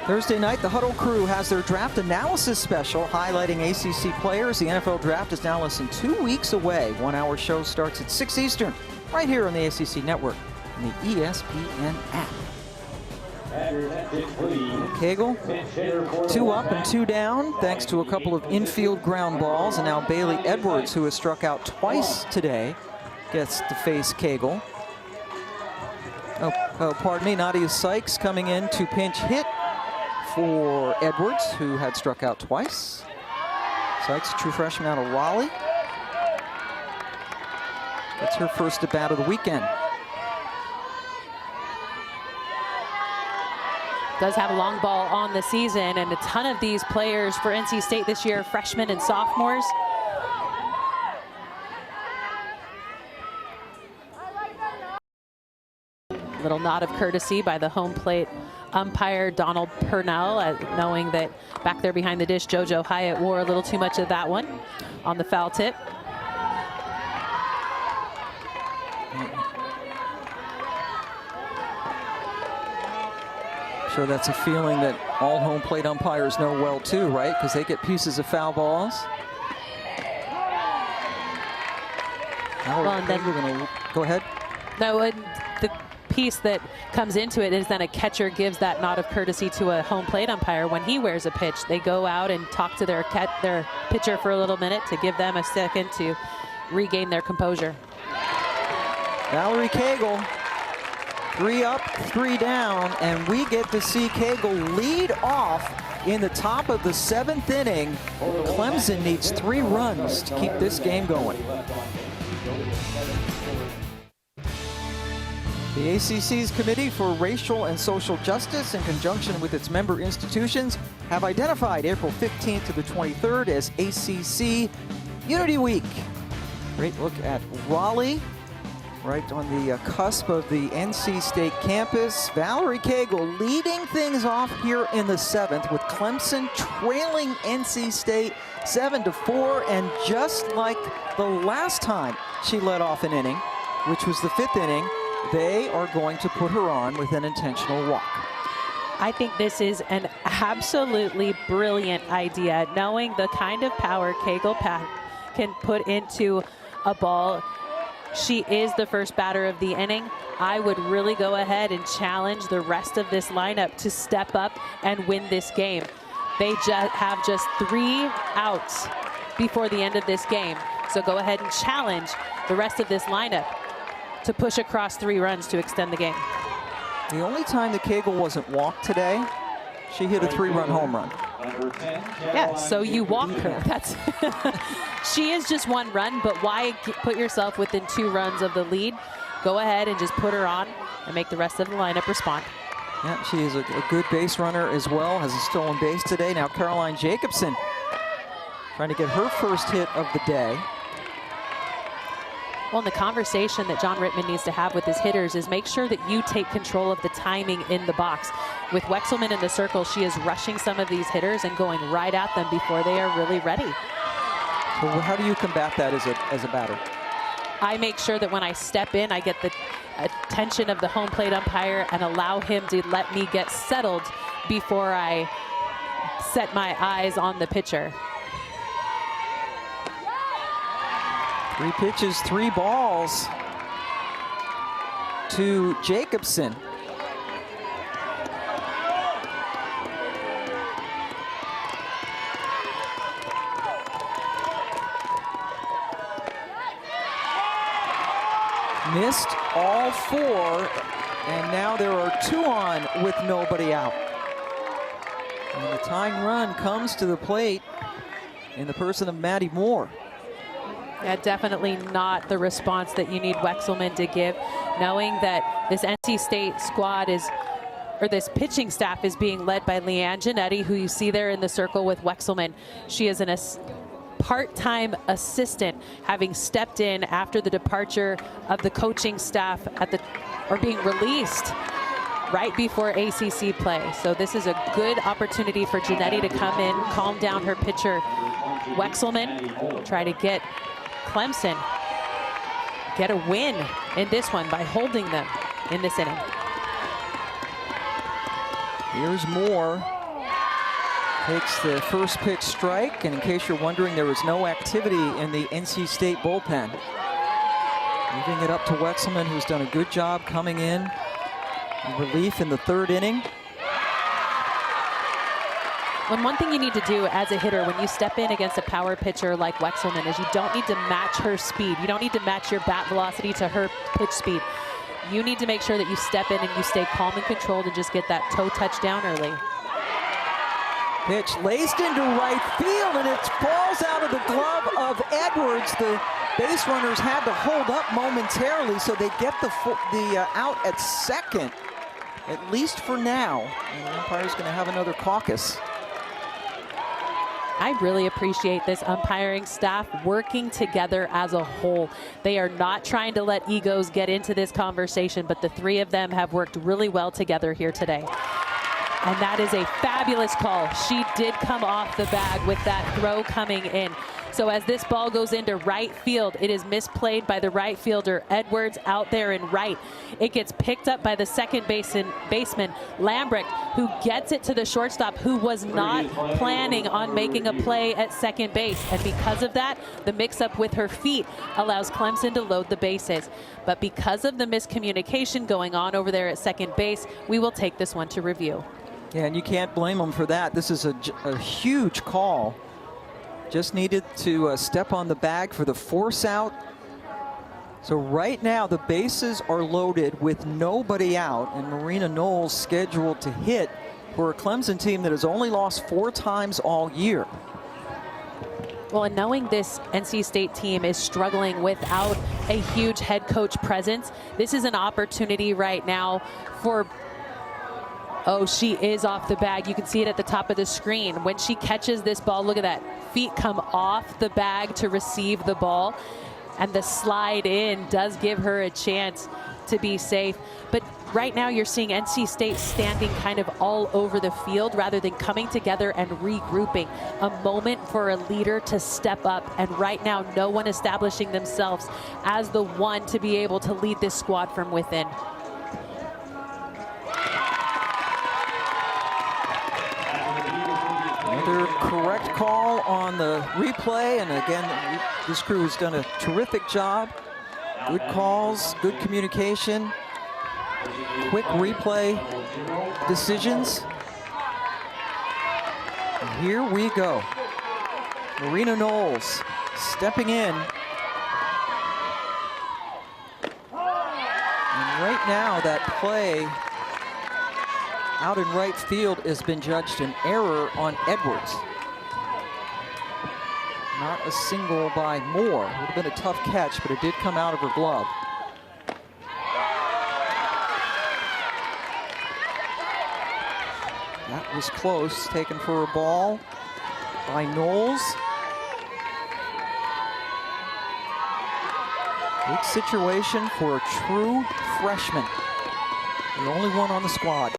Thursday night, the Huddle crew has their draft analysis special highlighting ACC players. The NFL draft is now less than 2 weeks away. 1-hour show starts at 6 Eastern, right here on the ACC Network and the ESPN app. Cagle, 2 up and 2 down, thanks to a couple of infield ground balls. And now Bailey Edwards, who has struck out twice today, gets to face Cagle. Oh, pardon me, Nadia Sykes coming in to pinch hit for Edwards, who had struck out twice. Sykes, true freshman out of Raleigh. That's her first at bat of the weekend. Does have a long ball on the season, and a ton of these players for NC State this year, freshmen and sophomores. Little nod of courtesy by the home plate umpire Donald Purnell, knowing that back there behind the dish, JoJo Hyatt wore a little too much of that one on the foul tip. Sure, that's a feeling that all home plate umpires know well too, right? Because they get pieces of foul balls. Now well, and then we're going to go ahead. No, and the piece that comes into it is then a catcher gives that nod of courtesy to a home plate umpire when he wears a pitch. They go out and talk to their pitcher for a little minute to give them a second to regain their composure. Valerie Cagle, 3 up, 3 down, and we get to see Cagle lead off in the top of the 7th inning. Clemson needs 3 runs to keep this game going. The ACC's Committee for Racial and Social Justice, in conjunction with its member institutions, have identified April 15th to the 23rd as ACC Unity Week. Great look at Raleigh, right on the cusp of the NC State campus. Valerie Cagle leading things off here in the 7th, with Clemson trailing NC State 7-4, and just like the last time she led off an inning, which was the 5th inning, they are going to put her on with an intentional walk. I think this is an absolutely brilliant idea, knowing the kind of power Cagle can put into a ball. She is the first batter of the inning. I would really go ahead and challenge the rest of this lineup to step up and win this game. They have just 3 outs before the end of this game. So go ahead and challenge the rest of this lineup to push across 3 runs to extend the game. The only time that Cagle wasn't walked today, she hit a 3-run home run. Yeah, so you walk her. That's she is just 1 run, but why put yourself within 2 runs of the lead? Go ahead and just put her on and make the rest of the lineup respond. Yeah, she is a good base runner as well, has a stolen base today. Now Caroline Jacobson trying to get her first hit of the day. Well, and the conversation that John Rittman needs to have with his hitters is make sure that you take control of the timing in the box. With Wexelman in the circle, she is rushing some of these hitters and going right at them before they are really ready. So how do you combat that as a batter? I make sure that when I step in, I get the attention of the home plate umpire and allow him to let me get settled before I set my eyes on the pitcher. 3 pitches, 3 balls to Jacobson. Missed all 4, and now there are 2 on with nobody out. And the tying run comes to the plate in the person of Maddie Moore. Yeah, definitely not the response that you need Wexelman to give, knowing that this NC State squad this pitching staff is being led by Leanne Giannetti, who you see there in the circle with Wexelman. She is a part-time assistant, having stepped in after the departure of the coaching staff being released right before ACC play. So this is a good opportunity for Giannetti to come in, calm down her pitcher Wexelman, try to get Clemson get a win in this one by holding them in this inning. Here's Moore. Takes the first pitch strike, and in case you're wondering, there was no activity in the NC State bullpen. Moving it up to Wexelman, who's done a good job coming in relief in the 3rd inning. And one thing you need to do as a hitter when you step in against a power pitcher like Wexelman is you don't need to match her speed. You don't need to match your bat velocity to her pitch speed. You need to make sure that you step in and you stay calm and controlled and just get that toe touch down early. Pitch laced into right field, and it falls out of the glove of Edwards. The base runners had to hold up momentarily, so they get the out at 2nd, at least for now. And the umpire's going to have another caucus. I really appreciate this umpiring staff working together as a whole. They are not trying to let egos get into this conversation, but the 3 of them have worked really well together here today. And that is a fabulous call. She did come off the bag with that throw coming in. So as this ball goes into right field, it is misplayed by the right fielder, Edwards, out there in right. It gets picked up by the second baseman, Lambrick, who gets it to the shortstop, who was not planning on making a play at second base. And because of that, the mix-up with her feet allows Clemson to load the bases. But because of the miscommunication going on over there at second base, we will take this one to review. Yeah, and you can't blame them for that. This is a huge call. Just needed to step on the bag for the force out. So right now the bases are loaded with nobody out, and Marina Knowles scheduled to hit for a Clemson team that has only lost 4 times all year. Well, and knowing this NC State team is struggling without a huge head coach presence, this is an opportunity right now for Oh, she is off the bag. You can see it at the top of the screen. When she catches this ball, look at that. Feet come off the bag to receive the ball. And the slide in does give her a chance to be safe. But right now you're seeing NC State standing kind of all over the field rather than coming together and regrouping. A moment for a leader to step up, and right now no one establishing themselves as the one to be able to lead this squad from within. Another correct call on the replay, and again, this crew has done a terrific job. Good calls, good communication, quick replay decisions. And here we go. Marina Knowles stepping in. And right now, that play out in right field has been judged an error on Edwards. Not a single by Moore. Would have been a tough catch, but it did come out of her glove. That was close, taken for a ball by Knowles. Big situation for a true freshman. The only one on the squad.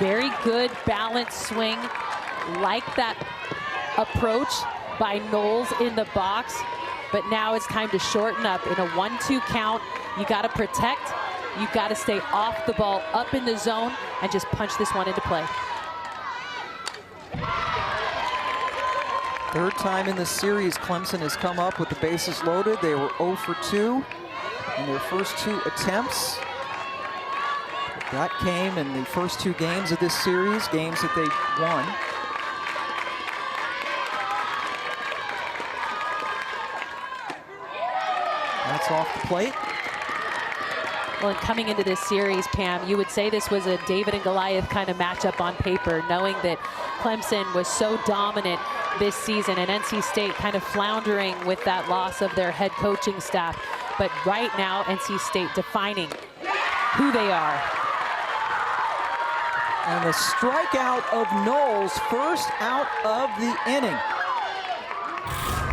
Very good balanced swing. Like that approach by Knowles in the box, but now it's time to shorten up. In a 1-2 count, you got to protect, you got to stay off the ball, up in the zone, and just punch this one into play. Third time in the series Clemson has come up with the bases loaded. They were 0 for 2 in their first 2 attempts. That came in the first 2 games of this series, games that they won. That's off the plate. Well, and coming into this series, Pam, you would say this was a David and Goliath kind of matchup on paper, knowing that Clemson was so dominant this season and NC State kind of floundering with that loss of their head coaching staff. But right now, NC State defining who they are. And the strikeout of Knowles, first out of the inning.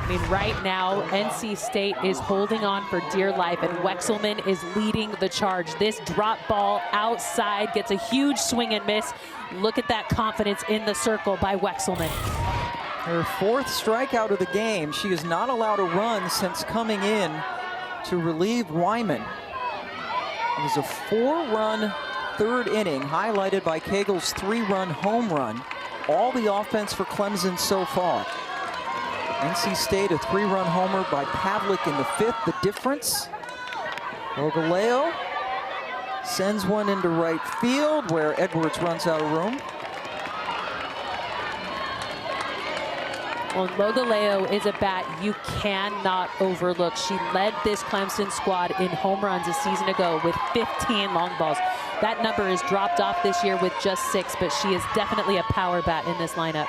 I mean, right now, NC State is holding on for dear life, and Wexelman is leading the charge. This drop ball outside gets a huge swing and miss. Look at that confidence in the circle by Wexelman. Her 4th strikeout of the game. She has not allowed a run since coming in to relieve Wyman. It was a 4-run 3rd inning, highlighted by Cagle's 3-run home run. All the offense for Clemson so far. NC State, a 3-run homer by Pavlick in the 5th, the difference. Logoleo sends one into right field where Edwards runs out of room. Well, Logoleo is a bat you cannot overlook. She led this Clemson squad in home runs a season ago with 15 long balls. That number has dropped off this year with just 6, but she is definitely a power bat in this lineup.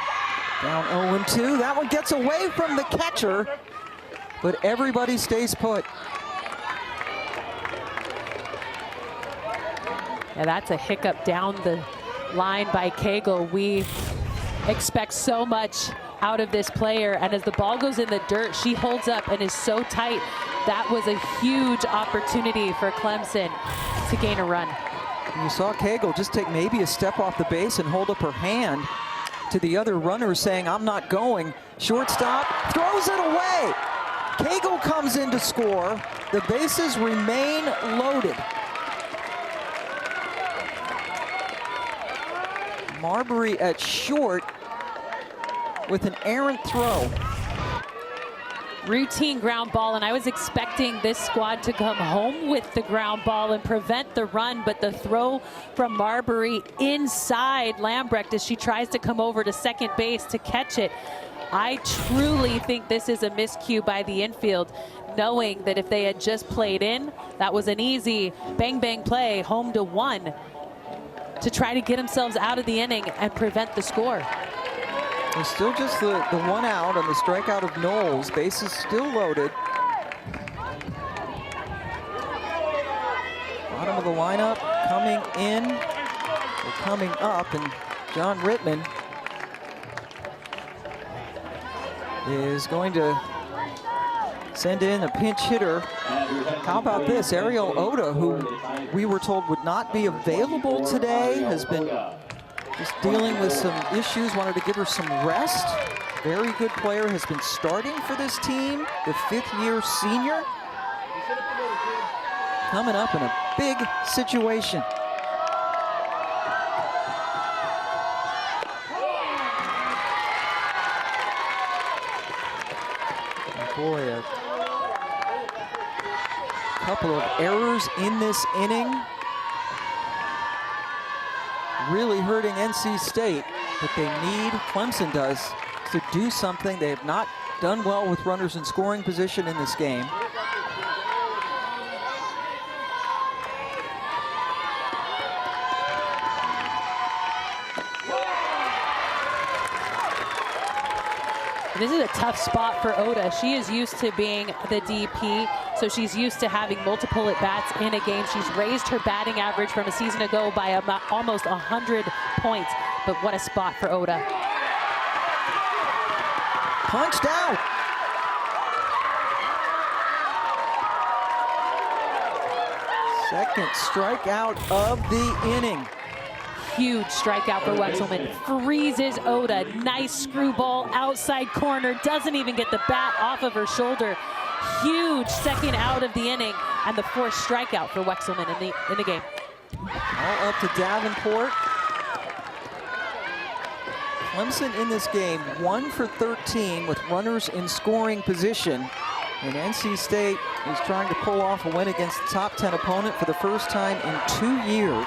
Down 0-2. That one gets away from the catcher, but everybody stays put. Yeah, that's a hiccup down the line by Cagle. We expect so much out of this player, and as the ball goes in the dirt, she holds up and is so tight. That was a huge opportunity for Clemson to gain a run. And you saw Cagle just take maybe a step off the base and hold up her hand to the other runner saying, I'm not going. Shortstop throws it away. Cagle comes in to score. The bases remain loaded. Marbury at short with an errant throw. Routine ground ball, and I was expecting this squad to come home with the ground ball and prevent the run, but the throw from Marbury inside Lambrecht as she tries to come over to second base to catch it. I truly think this is a miscue by the infield, knowing that if they had just played in, that was an easy bang-bang play, home to 1, to try to get themselves out of the inning and prevent the score. There's still just the 1 out on the strikeout of Knowles. Bases still loaded. Bottom of the lineup coming in, or coming up, and John Rittman is going to send in a pinch hitter. How about this? Ariel Oda, who we were told would not be available today, has been just dealing with some issues, wanted to give her some rest. Very good player, has been starting for this team, the 5th-year senior. Coming up in a big situation. Boy, a couple of errors in this inning. Really hurting NC State, but they need, Clemson does, to do something. They have not done well with runners in scoring position in this game. This is a tough spot for Oda. She is used to being the DP, so she's used to having multiple at-bats in a game. She's raised her batting average from a season ago by about almost 100 points, but what a spot for Oda. Punched out. Second strikeout of the inning. Huge strikeout for Wexelman. Freezes Oda. Nice screwball outside corner. Doesn't even get the bat off of her shoulder. Huge second out of the inning, and the 4th strikeout for Wexelman in the game. All up to Davenport. Clemson in this game 1 for 13 with runners in scoring position. And NC State is trying to pull off a win against the top 10 opponent for the first time in 2 years.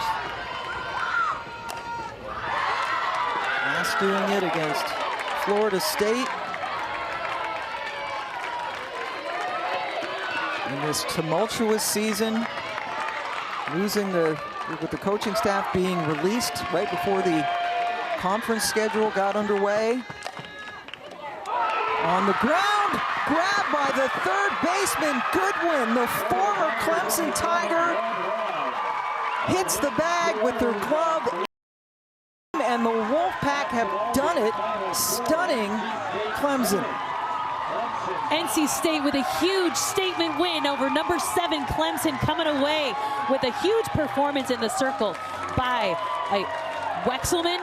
Last doing it against Florida State. In this tumultuous season, losing with the coaching staff being released right before the conference schedule got underway. On the ground, grabbed by the 3rd baseman, Goodwin, the former Clemson Tiger, hits the bag with their glove, and the Wolfpack have done it, stunning Clemson. NC State with a huge statement win over number 7 Clemson, coming away with a huge performance in the circle by Wexelman.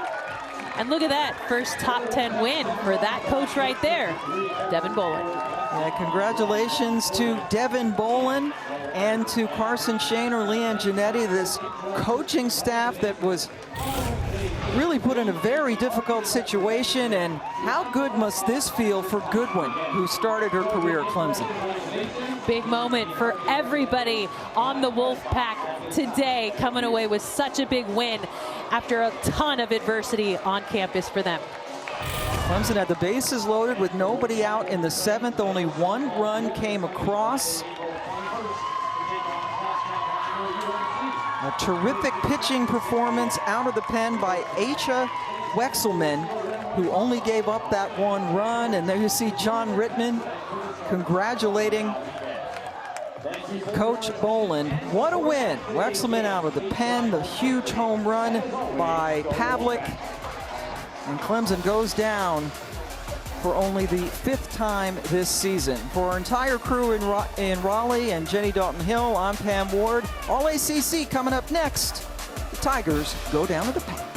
And look at that, first top 10 win for that coach right there, Devin Bolin. Yeah, congratulations to Devin Bolin and to Carson Shane or Leanne Giannetti, this coaching staff that was really put in a very difficult situation. And how good must this feel for Goodwin, who started her career at Clemson? Big moment for everybody on the Wolfpack today, coming away with such a big win after a ton of adversity on campus for them. Clemson had the bases loaded with nobody out in the 7th. Only 1 run came across. A terrific pitching performance out of the pen by Acha Wexelman, who only gave up that 1 run. And there you see John Rittman congratulating Coach Boland. What a win. Wexelman out of the pen, the huge home run by Pavlick. And Clemson goes down for only the 5th time this season. For our entire crew in Raleigh and Jenny Dalton-Hill, I'm Pam Ward. All ACC coming up next. The Tigers go down to the pack.